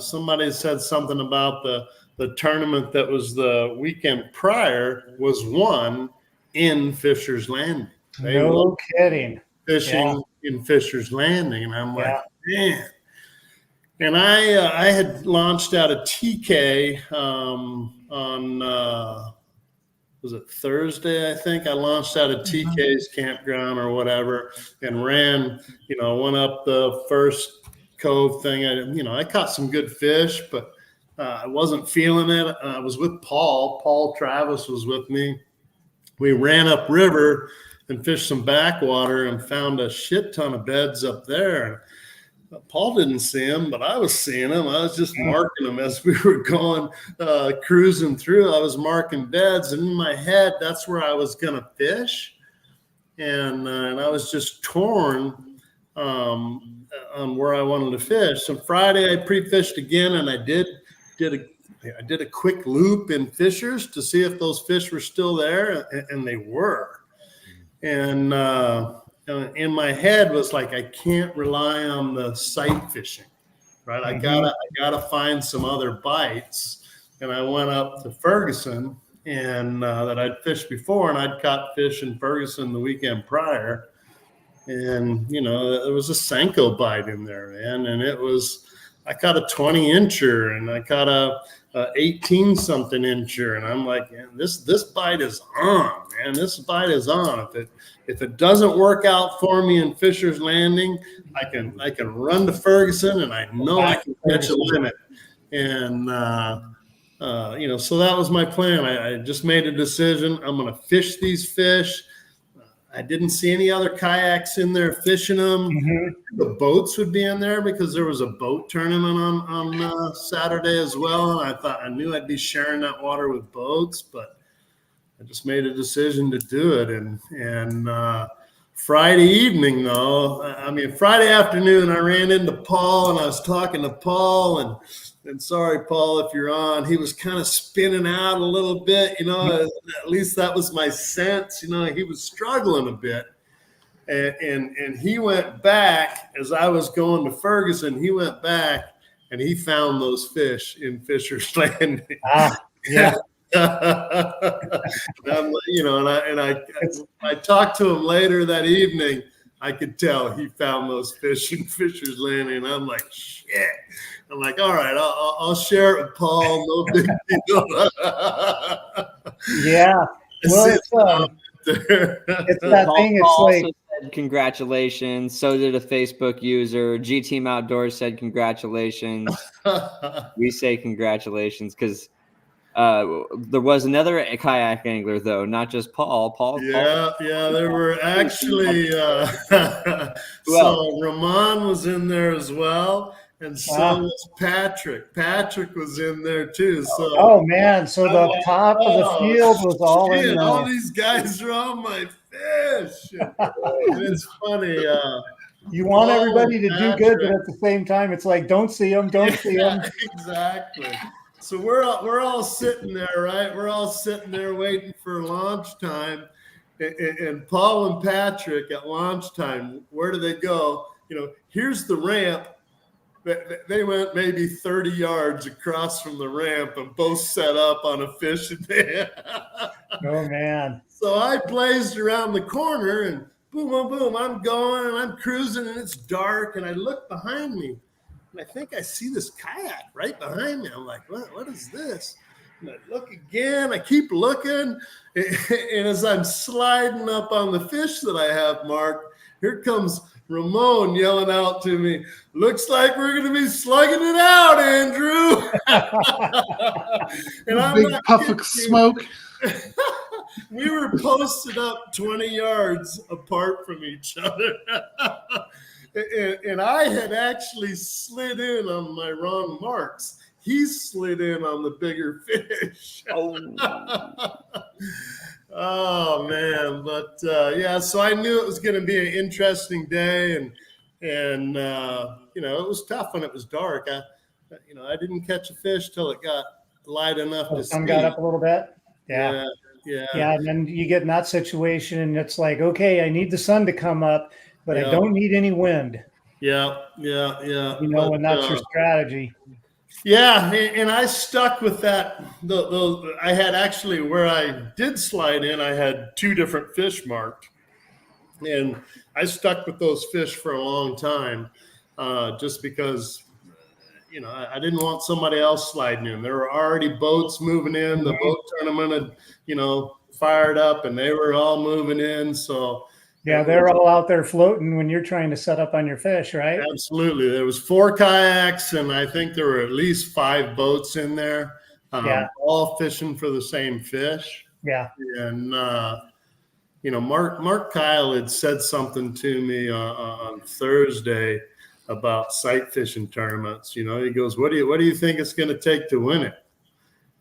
somebody said something about the tournament that was the weekend prior was won in Fisher's Landing. No kidding. Fishing in Fisher's Landing. And I'm like, man. And I had launched out of TK on, was it Thursday, I think? I launched out of TK's campground or whatever and ran, went up the first cove thing. I caught some good fish, but I wasn't feeling it. I was with Paul. Paul Travis was with me. We ran up river and fished some backwater and found a shit ton of beds up there. Paul didn't see them, but I was seeing them. I was just marking them as we were going, cruising through. I was marking beds, and in my head, that's where I was going to fish. And I was just torn on where I wanted to fish. So Friday, I pre-fished again, and I did a quick loop in Fishers to see if those fish were still there, and they were. And in my head was like, I can't rely on the sight fishing, right? I gotta find some other bites. And I went up to Ferguson and that I'd fished before, and I'd caught fish in Ferguson the weekend prior. And, there was a Senko bite in there, man. And I caught a 20 incher and I caught a 18 something incher. And I'm like, man, this bite is on, man. This bite is on. If it doesn't work out for me in Fisher's Landing, I can run to Ferguson and I know I can catch a limit. And, so that was my plan. I just made a decision. I'm going to fish these fish. I didn't see any other kayaks in there fishing them. Mm-hmm. The boats would be in there because there was a boat tournament on Saturday as well. And I knew I'd be sharing that water with boats, but I just made a decision to do it. And Friday evening, Friday afternoon, I ran into Paul and I was talking to Paul and sorry, Paul, if you're on, he was kind of spinning out a little bit, at least that was my sense, he was struggling a bit. And he went back as I was going to Ferguson, he went back and he found those fish in Fisher's Landing. Yeah. I talked to him later that evening. I could tell he found those fish in Fisher's Landing. And I'm like, shit. I'm like, all right, I'll share it with Paul. No big deal. Yeah. Well, it's that thing. It's Paul like, said congratulations. So did a Facebook user. G Team Outdoors said congratulations. We say congratulations because there was another kayak angler though, not just Paul. Yeah, there were actually. So Ramon was in there as well. And so was Patrick. Patrick was in there too. So oh man! So the top of the field was all in there. All these guys are on my fish. And it's funny. You want everybody to do good, but at the same time, it's like don't see them. Exactly. So we're all sitting there, right? We're all sitting there waiting for launch time, and Paul and Patrick at launch time. Where do they go? Here's the ramp. They went maybe 30 yards across from the ramp and both set up on a fishing net. Oh, man. So I blazed around the corner and boom, boom, boom. I'm going and I'm cruising and it's dark. And I look behind me and I think I see this kayak right behind me. I'm like, what is this? And I look again. I keep looking. And as I'm sliding up on the fish that I have marked, here comes Ramon yelling out to me, "Looks like we're going to be slugging it out, Andrew." And I'm big not puff kidding of you. smoke. We were posted up 20 yards apart from each other. And I had actually slid in on my wrong marks. He slid in on the bigger fish. Oh man, but yeah, so I knew it was going to be an interesting day, and you know, it was tough when it was dark. I didn't catch a fish till it got light enough to The sun see. got up a little bit. Yeah. Yeah, and then you get in that situation, and it's like, okay, I need the sun to come up, but I Yeah. don't need any wind. Yeah. You know, But, and that's your strategy. yeah, and I stuck with that. I had actually, where I did slide in, I had 2 different fish marked, and I stuck with those fish for a long time, just because, you know, I didn't want somebody else sliding in. There were already boats moving in. The boat tournament had, you know, fired up, and they were all moving in. So Yeah, they're all out there floating when you're trying to set up on your fish, right? absolutely. There was 4 kayaks, and I think there were at least 5 boats in there, Yeah. all fishing for the same fish. Yeah. And you know, Mark Kyle had said something to me on Thursday about sight fishing tournaments. You know, he goes, "What do you think it's going to take to win it?"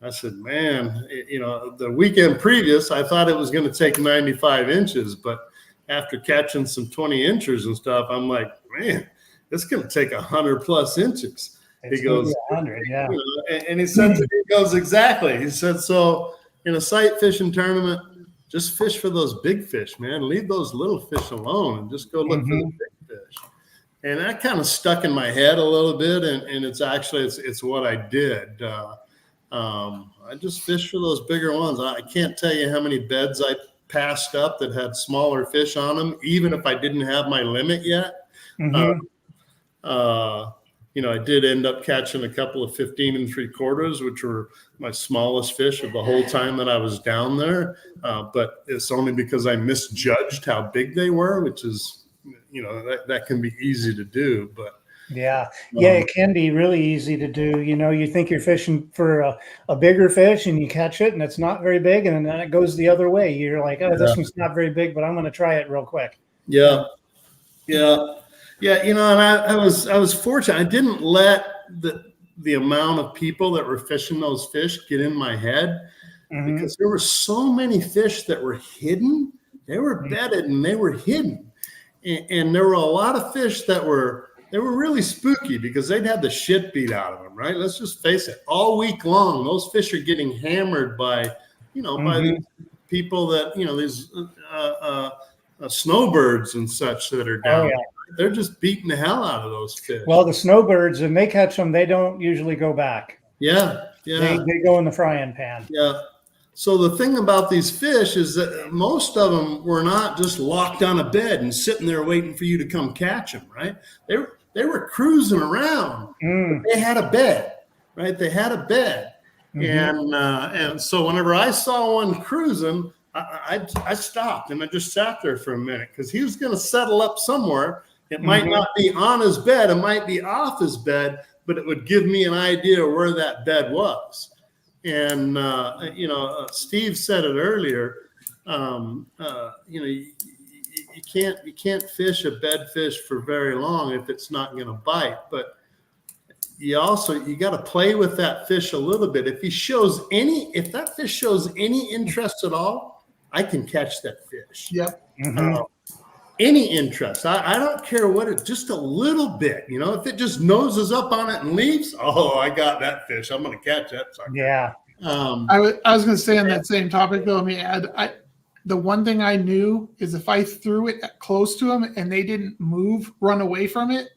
I said, "Man, you know, the weekend previous, I thought it was going to take 95 inches, but after catching some 20 inches and stuff, I'm like, man, it's going to take 100+ inches." It's He goes, 100, yeah. you know, and he said to me, he goes, exactly. He said, so in a sight fishing tournament, just fish for those big fish, man. Leave those little fish alone and just go look for the big fish. And that kind of stuck in my head a little bit, and it's actually it's what I did. I just fished for those bigger ones. I can't tell you how many beds I passed up that had smaller fish on them, even if I didn't have my limit yet. You know, I did end up catching a couple of 15 3/4, which were my smallest fish of the whole time that I was down there. But it's only because I misjudged how big they were, which is, you know, that can be easy to do. But yeah, it can be really easy to do. You know, you think you're fishing for a bigger fish and you catch it and it's not very big, and then it goes the other way. You're like, oh, this one's not very big, but I'm going to try it real quick. Yeah. You know, and I was fortunate. I didn't let the amount of people that were fishing those fish get in my head, because there were so many fish that were hidden. They were bedded and they were hidden, and there were a lot of fish that were really spooky because they'd had the shit beat out of them. Right? Let's just face it. All week long, those fish are getting hammered by, you know, by these people that, you know, these snowbirds and such that are down. Oh, yeah. They're just beating the hell out of those fish. Well, the snowbirds, when they catch them, they don't usually go back. Yeah. They go in the frying pan. Yeah. So the thing about these fish is that most of them were not just locked on a bed and sitting there waiting for you to come catch them, right? They were cruising around. They had a bed, right? They had a bed. And so whenever I saw one cruising, I stopped and I just sat there for a minute, because he was going to settle up somewhere. It might not be on his bed, it might be off his bed, but it would give me an idea where that bed was. And you know, Steve said it earlier. You know, you can't fish a bed fish for very long if it's not going to bite. But you got to play with that fish a little bit. If that fish shows any interest at all, I can catch that fish. Yep. Any interest. I don't care what it, just a little bit, you know, if it just noses up on it and leaves, oh, I got that fish. I'm going to catch that sucker. Yeah. I was going to say on that same topic, though, let me add, the one thing I knew is if I threw it close to them and they didn't run away from it,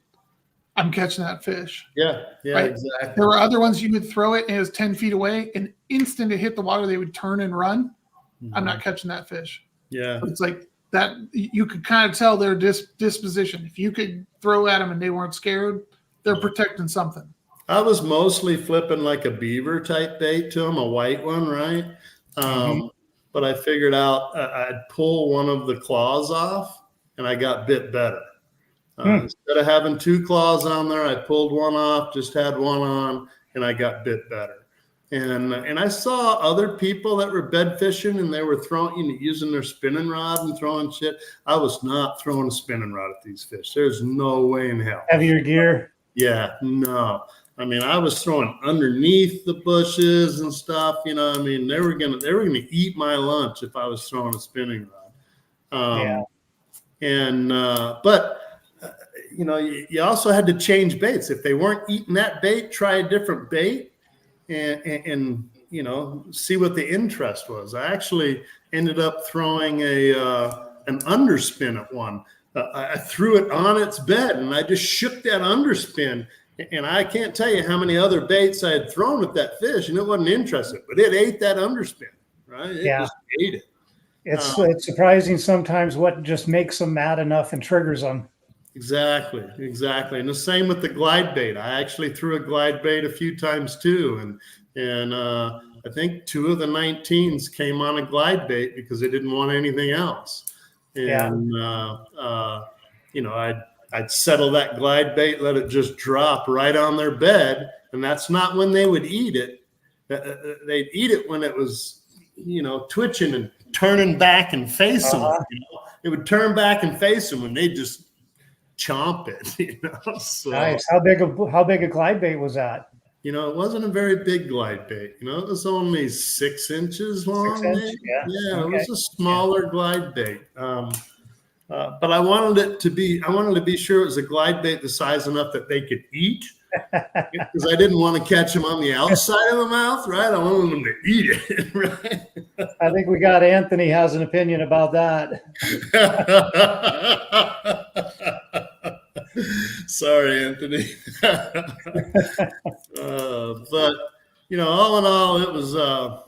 I'm catching that fish. Yeah, right? Exactly. There were other ones you would throw it and it was 10 feet away, and instant it hit the water, they would turn and run. I'm not catching that fish. Yeah. It's like that. You could kind of tell their disposition. If you could throw at them and they weren't scared, they're protecting something. I was mostly flipping like a beaver type bait to them, a white one, right? But I figured out I'd pull one of the claws off and I got bit better. Instead of having 2 claws on there, I pulled one off, just had one on, and I got bit better. And I saw other people that were bed fishing, and they were throwing, using their spinning rod and throwing shit. I was not throwing a spinning rod at these fish. There's no way in hell. Heavier gear. Yeah, no. I mean, I was throwing underneath the bushes and stuff. You know, I mean, they were gonna eat my lunch if I was throwing a spinning rod. But you know, you also had to change baits. If they weren't eating that bait, try a different bait, and you know, see what the interest was. I actually ended up throwing an underspin at one. I threw it on its bed, and I just shook that underspin. And I can't tell you how many other baits I had thrown at that fish, and it wasn't interested, but it ate that underspin, right? It just ate it. It's surprising sometimes what just makes them mad enough and triggers them. Exactly. And the same with the glide bait. I actually threw a glide bait a few times too, and I think 2 of the 19s came on a glide bait because they didn't want anything else. And you know, I'd settle that glide bait, let it just drop right on their bed. And that's not when they would eat it. They'd eat it when it was, you know, twitching and turning back and facing them. You know? It would turn back and face them when they just chomp it. You know? So, nice. How big a glide bait was that? You know, it wasn't a very big glide bait. You know, it was only 6 inches long. 6 inch? Yeah, okay. It was a smaller glide bait. But I wanted to be sure it was a glide bait the size enough that they could eat, because I didn't want to catch them on the outside of the mouth, right? I wanted them to eat it, right? I think we got Anthony has an opinion about that. Sorry, Anthony. But you know, all in all, it was a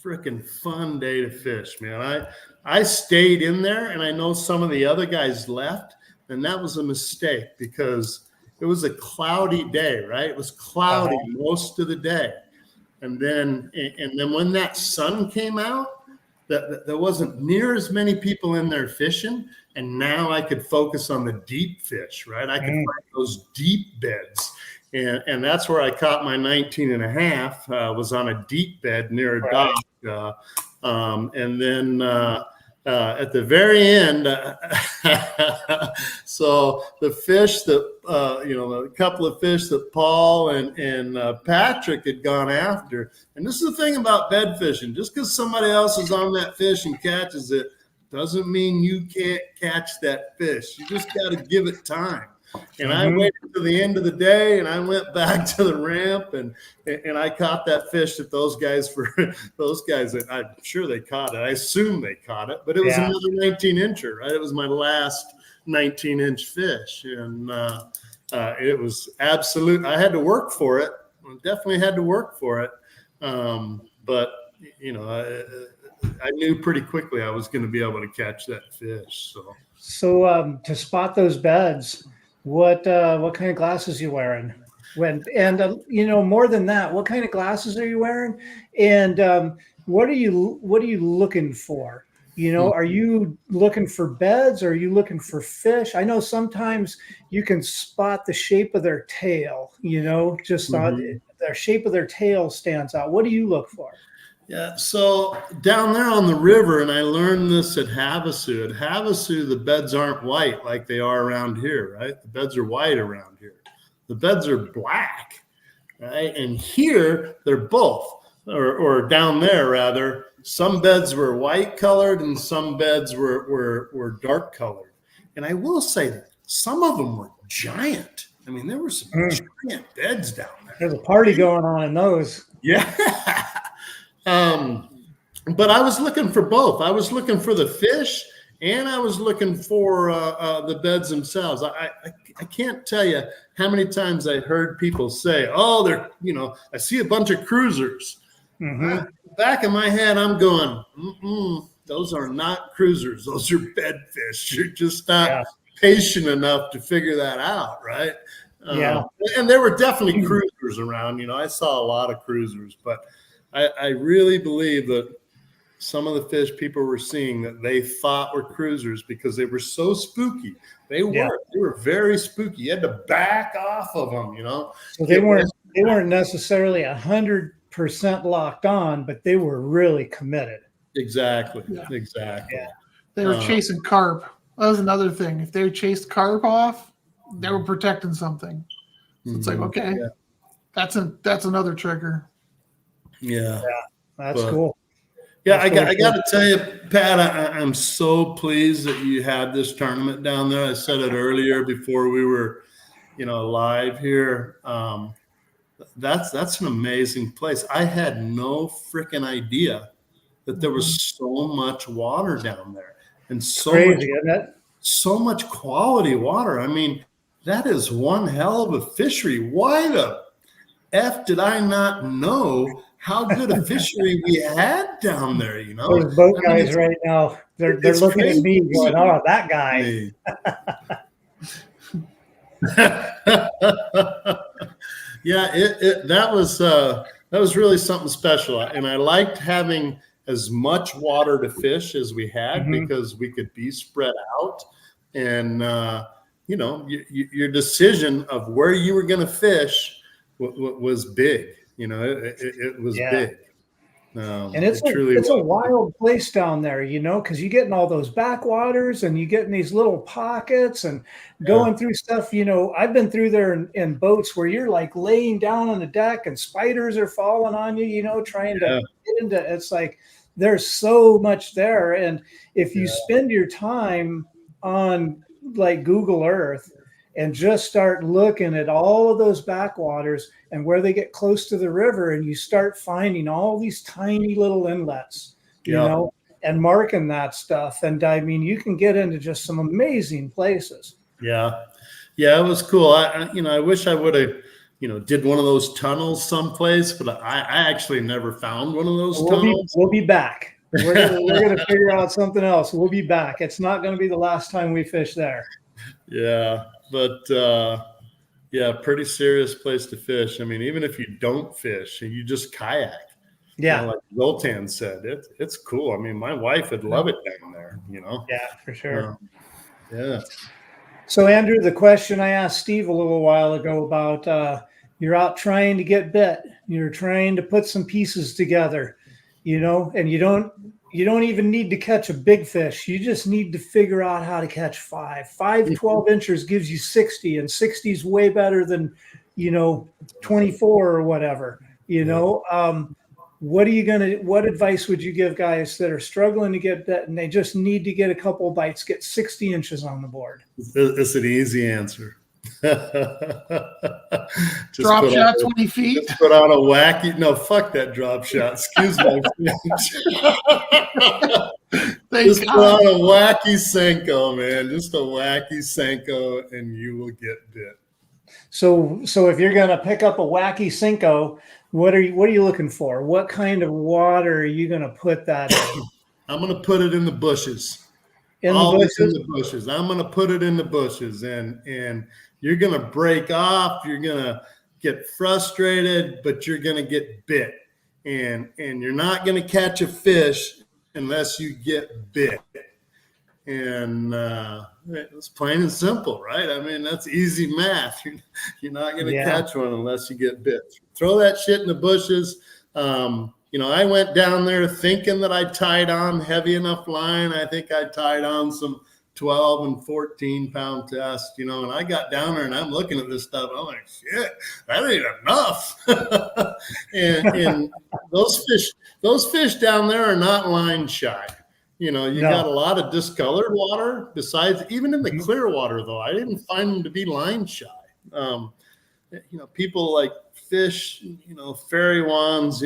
freaking fun day to fish, man. I stayed in there, and I know some of the other guys left, and that was a mistake because it was a cloudy day, right? It was cloudy most of the day. And then when that sun came out, there wasn't near as many people in there fishing, and now I could focus on the deep fish, right? I could find those deep beds. And that's where I caught my 19 and a half, was on a deep bed near a dock. And then at the very end, so the fish that, you know, a couple of fish that Paul and Patrick had gone after. And this is the thing about bed fishing. Just because somebody else is on that fish and catches it doesn't mean you can't catch that fish. You just got to give it time. And I waited to the end of the day, and I went back to the ramp, and I caught that fish that those guys, I'm sure they caught it. I assume they caught it, but it was another 19-incher, right? It was my last 19-inch fish, and it was absolute. I had to work for it. I definitely had to work for it. But you know, I knew pretty quickly I was going to be able to catch that fish. So to spot those beds, what kind of glasses are you wearing? You know, more than that, what kind of glasses are you wearing? And what are you looking for? You know, are you looking for beds? Or are you looking for fish? I know sometimes you can spot the shape of their tail, you know, just the shape of their tail stands out. What do you look for? Yeah, so down there on the river, and I learned this at Havasu. At Havasu, the beds aren't white like they are around here, right? The beds are white around here. The beds are black, right? And here, they're both, or down there, rather. Some beds were white colored and some beds were dark colored. And I will say that some of them were giant. I mean, there were some giant beds down there. There's a party going on in those. Yeah. But I was looking for both. I was looking for the fish, and I was looking for the beds themselves. I can't tell you how many times I heard people say, "Oh, they're, you know, I see a bunch of cruisers." Back in my head, I'm going, those are not cruisers. Those are bedfish. You're just not patient enough to figure that out, right? And there were definitely cruisers around. You know, I saw a lot of cruisers, but I really believe that some of the fish people were seeing that they thought were cruisers because they were so spooky. They were very spooky. You had to back off of them, you know. So they weren't necessarily 100% locked on, but they were really committed. Exactly. Yeah. Exactly. Yeah. They were chasing carp. That was another thing. If they chased carp off, they were protecting something. So it's like, okay, that's another trigger. Yeah. That's cool. Yeah, That's I got to tell you, Pat, I'm so pleased that you had this tournament down there. I said it earlier before we were, live here. That's an amazing place. I had no freaking idea that there was so much water down there and Crazy, isn't it? so much quality water. I mean, that is one hell of a fishery. Why the F did I not know how good a fishery we had down there? Those boat guys right now, they're looking at me going, "Oh, that guy." Yeah, that was really something special, and I liked having as much water to fish as we had because we could be spread out, and your decision of where you were going to fish was big. It was big. And it's a wild place down there, because you get in all those backwaters and you get in these little pockets and going through stuff. I've been through there in boats where you're like laying down on the deck and spiders are falling on you, trying to get into. It's like there's so much there, and if you spend your time on like Google Earth and just start looking at all of those backwaters and where they get close to the river, and you start finding all these tiny little inlets, and marking that stuff. And I mean, you can get into just some amazing places. Yeah, it was cool. I wish I would have, did one of those tunnels someplace, but I actually never found one of those tunnels. We'll be back. We're gonna figure out something else. We'll be back. It's not going to be the last time we fish there. Yeah, but pretty serious place to fish. I mean, even if you don't fish and you just kayak, like Zoltan said, it's cool. I mean, my wife would love it down there. Yeah, for sure. Yeah. So, Andrew, the question I asked Steve a little while ago about you're out trying to get bit, you're trying to put some pieces together, and you don't even need to catch a big fish. You just need to figure out how to catch 12 inches gives you 60, and 60 is way better than, 24 or whatever, what advice would you give guys that are struggling to get bit and they just need to get a couple of bites, get 60 inches on the board? It's an easy answer. Drop shot 20 feet. Just put on a wacky. No, fuck that drop shot. Excuse me. Just put on a wacky Senko, man. Just a wacky Senko, and you will get bit. So if you're gonna pick up a wacky Senko, what are you looking for? What kind of water are you gonna put that in? I'm gonna put it in the bushes. In the bushes. I'm gonna put it in the bushes, and you're going to break off. You're going to get frustrated, but you're going to get bit. And you're not going to catch a fish unless you get bit. And it's plain and simple, right? I mean, that's easy math. You're not going to catch one unless you get bit. Throw that shit in the bushes. I went down there thinking that I tied on heavy enough line. I think I tied on some 12 and 14 pound test, and I got down there and I'm looking at this stuff. I'm like, shit, that ain't enough. and those fish down there are not line shy. Got a lot of discolored water besides, even in the clear water though, I didn't find them to be line shy. People like fish, fairy wands,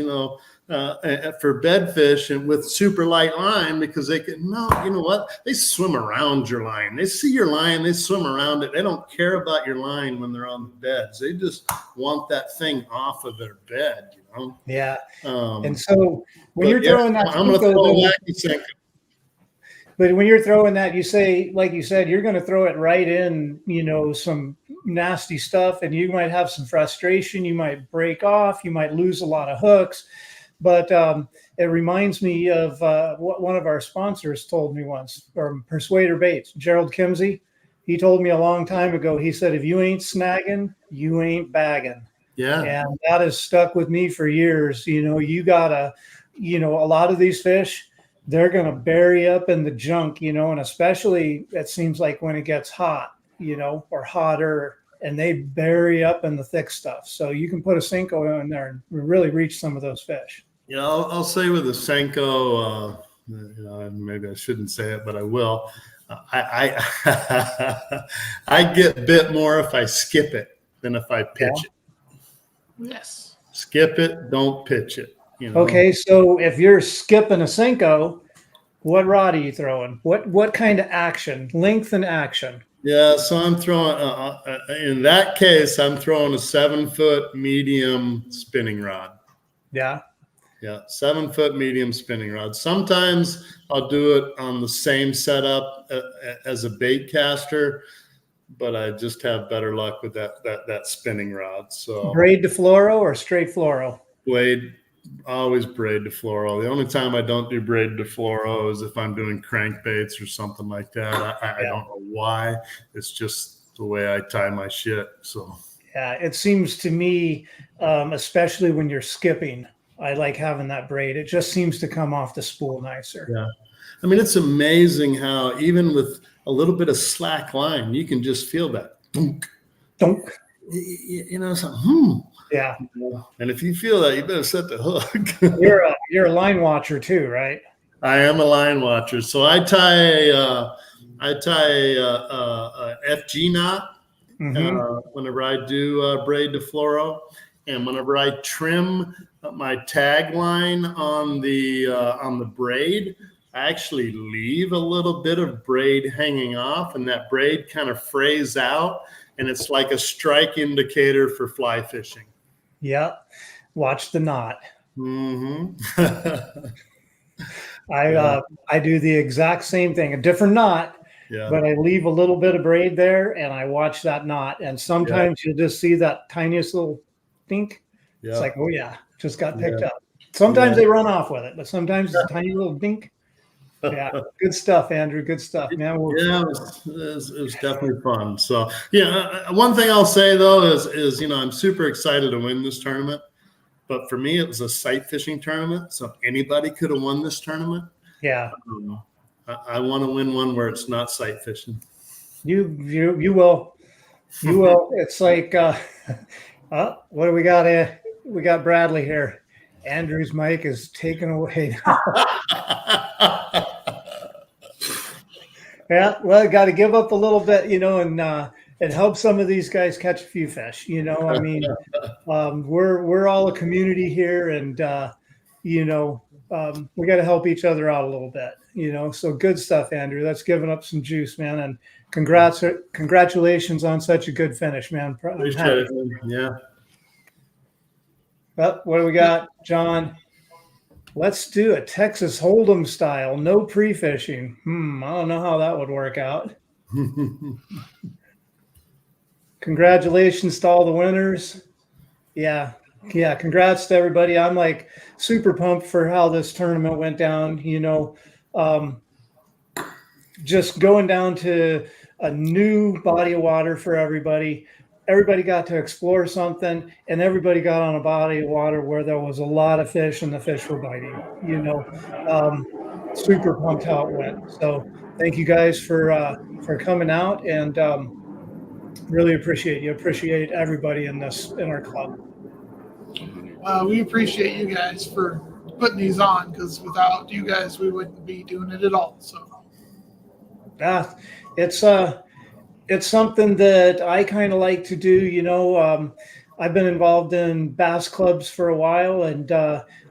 for bedfish and with super light line because they can, they swim around your line. They see your line, they swim around it. They don't care about your line when they're on the beds. They just want that thing off of their bed, Yeah. And so when you're throwing that, I'm going to throw a wacky Senko. But when you're throwing that, you say, like you said, you're going to throw it right in, some nasty stuff, and you might have some frustration. You might break off. You might lose a lot of hooks. But it reminds me of what one of our sponsors told me once, or Persuader Baits, Gerald Kimsey. He told me a long time ago, he said, if you ain't snagging, you ain't bagging. Yeah. And that has stuck with me for years. You gotta, a lot of these fish, they're going to bury up in the junk, and especially it seems like when it gets hot, or hotter, and they bury up in the thick stuff. So you can put a Senko in there and really reach some of those fish. Yeah, I'll say with the Senko, maybe I shouldn't say it, but I will. I get bit more if I skip it than if I pitch it. Yes. Skip it, don't pitch it. Okay, so if you're skipping a Senko, what rod are you throwing? What kind of action, length and action? Yeah, so I'm throwing, in that case, I'm throwing a 7-foot medium spinning rod. Yeah. Yeah, 7-foot medium spinning rod. Sometimes I'll do it on the same setup as a bait caster, but I just have better luck with that spinning rod. So braid to fluoro or straight fluoro? Blade, always braid to fluoro. The only time I don't do braid to fluoro is if I'm doing crankbaits or something like that. I don't know why. It's just the way I tie my shit. So yeah, it seems to me, especially when you're skipping, I like having that braid. It just seems to come off the spool nicer. Yeah. I mean, it's amazing how even with a little bit of slack line, you can just feel that. Dunk. Dunk. So, yeah. And if you feel that, you better set the hook. You're a line watcher too, right? I am a line watcher. So I tie a FG knot whenever I do braid to fluoro. And whenever I trim my tag line on the braid, I actually leave a little bit of braid hanging off, and that braid kind of frays out, and it's like a strike indicator for fly fishing. Yep. Watch the knot. Mm-hmm. I do the exact same thing, a different knot. Yeah. But I leave a little bit of braid there, and I watch that knot. And sometimes you'll just see that tiniest little dink. Yeah. It's like, oh yeah, just got picked up. Sometimes they run off with it, but sometimes it's a tiny little dink. Yeah, good stuff, Andrew. Good stuff, man. Yeah, it was definitely fun. So yeah, one thing I'll say though is I'm super excited to win this tournament. But for me, it was a sight fishing tournament, so anybody could have won this tournament. Yeah. I want to win one where it's not sight fishing. You will. You will. It's like, what do we got here? We got Bradley here. Andrew's mic is taken away now. Yeah, well, got to give up a little bit, and help some of these guys catch a few fish. I mean, we're all a community here, and we got to help each other out a little bit. So good stuff, Andrew. That's giving up some juice, man, and congratulations on such a good finish, man. Appreciate it. Yeah. Well, what do we got, John? Let's do a Texas Hold'em style, no pre-fishing. I don't know how that would work out. Congratulations to all the winners. Yeah, congrats to everybody. I'm like super pumped for how this tournament went down. Just going down to a new body of water for everybody. Everybody got to explore something, and everybody got on a body of water where there was a lot of fish and the fish were biting, super pumped how it went. So thank you guys for coming out, and really appreciate you. Appreciate everybody in our club. We appreciate you guys for putting these on, because without you guys, we wouldn't be doing it at all. So it's something that I kind of like to do. I've been involved in bass clubs for a while, and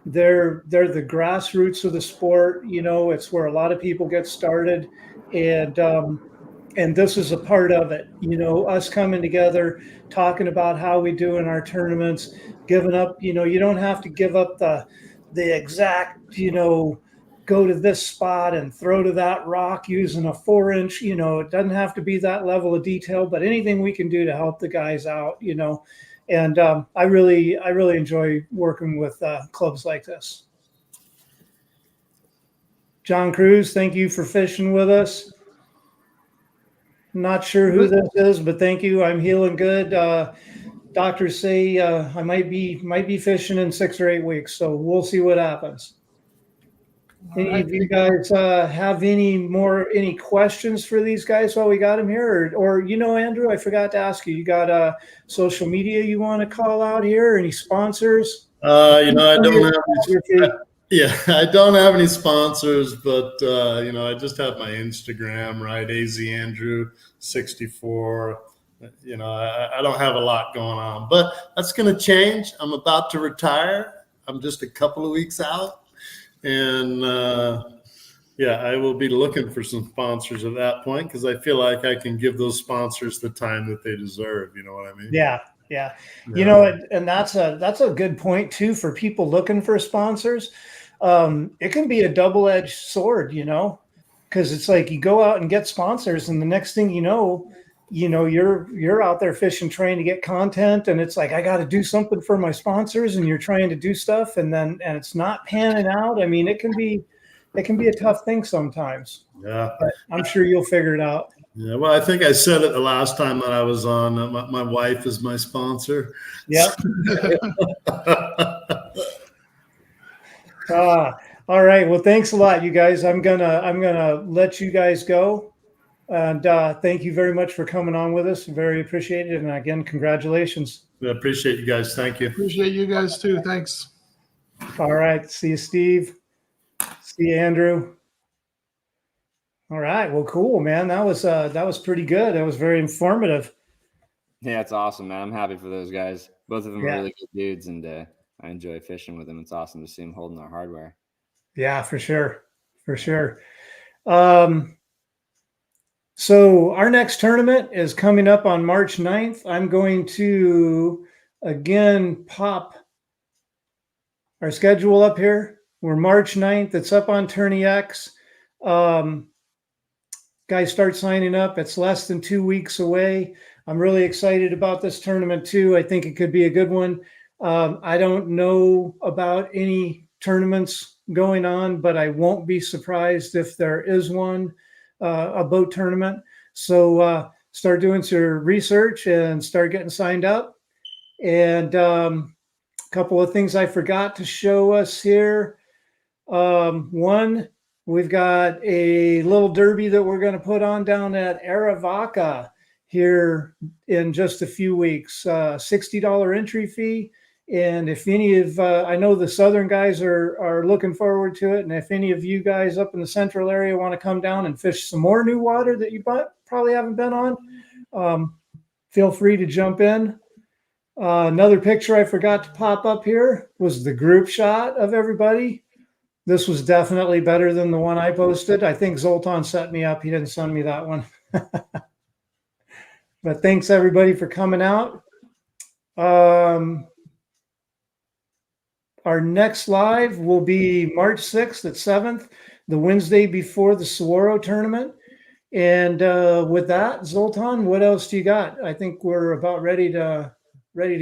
they're the grassroots of the sport. It's where a lot of people get started, and this is a part of it. Us coming together, talking about how we do in our tournaments, giving up. You don't have to give up the exact, go to this spot and throw to that rock using a 4-inch. It doesn't have to be that level of detail, but anything we can do to help the guys out, And I really enjoy working with clubs like this. John Cruz, thank you for fishing with us. Not sure who this is, but thank you. I'm healing good. Doctors say I might be fishing in 6 or 8 weeks, so we'll see what happens. Any of you guys have any questions for these guys while we got them here, or Andrew, I forgot to ask you. You got social media you want to call out here? Or any sponsors? I don't have. Yeah, I don't have any sponsors, but I just have my Instagram, right? AZAndrew64. I don't have a lot going on, but that's going to change. I'm about to retire. I'm just a couple of weeks out, and I will be looking for some sponsors at that point because I feel like I can give those sponsors the time that they deserve. You know what I mean? Yeah. And that's a good point too for people looking for sponsors. It can be a double-edged sword, because it's like you go out and get sponsors, and the next thing you're out there fishing trying to get content, and it's like I got to do something for my sponsors, and you're trying to do stuff, and it's not panning out. I mean, it can be a tough thing sometimes. Yeah, but I'm sure you'll figure it out. Yeah, well, I think I said it the last time that I was on. My wife is my sponsor. Yep. All right. Well, thanks a lot, you guys. I'm gonna let you guys go, and thank you very much for coming on with us. Very appreciated, and again, congratulations. I appreciate you guys. Thank you. Appreciate you guys too. Thanks. All right. See you, Steve. See you, Andrew. All right. Well, cool, man. That was pretty good. That was very informative. Yeah, it's awesome, man. I'm happy for those guys. Both of them are really good dudes, and I enjoy fishing with them. It's awesome to see them holding their hardware. Yeah, for sure. So our next tournament is coming up on March 9th. I'm going to again pop our schedule up here. We're March 9th. It's up on Tourney X. Guys, start signing up. It's less than 2 weeks away. I'm really excited about this tournament too. I think it could be a good one. I don't know about any tournaments going on, but I won't be surprised if there is one, a boat tournament. So start doing some research and start getting signed up. And a couple of things I forgot to show us here. One, we've got a little derby that we're going to put on down at Aravaca here in just a few weeks. $60 entry fee. And if any of, I know the Southern guys are looking forward to it. And if any of you guys up in the central area want to come down and fish some more new water that you probably haven't been on, feel free to jump in. Another picture I forgot to pop up here was the group shot of everybody. This was definitely better than the one I posted. I think Zoltan set me up. He didn't send me that one. But thanks everybody for coming out. Our next live will be March 6th at 7th, the Wednesday before the Saguaro tournament. And with that, Zoltan, what else do you got? I think we're about ready to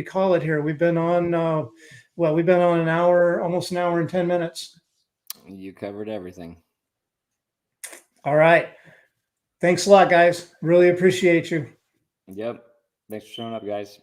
call it here. We've been on an hour, almost an hour and 10 minutes. You covered everything. All right. Thanks a lot, guys. Really appreciate you. Yep. Thanks for showing up, guys.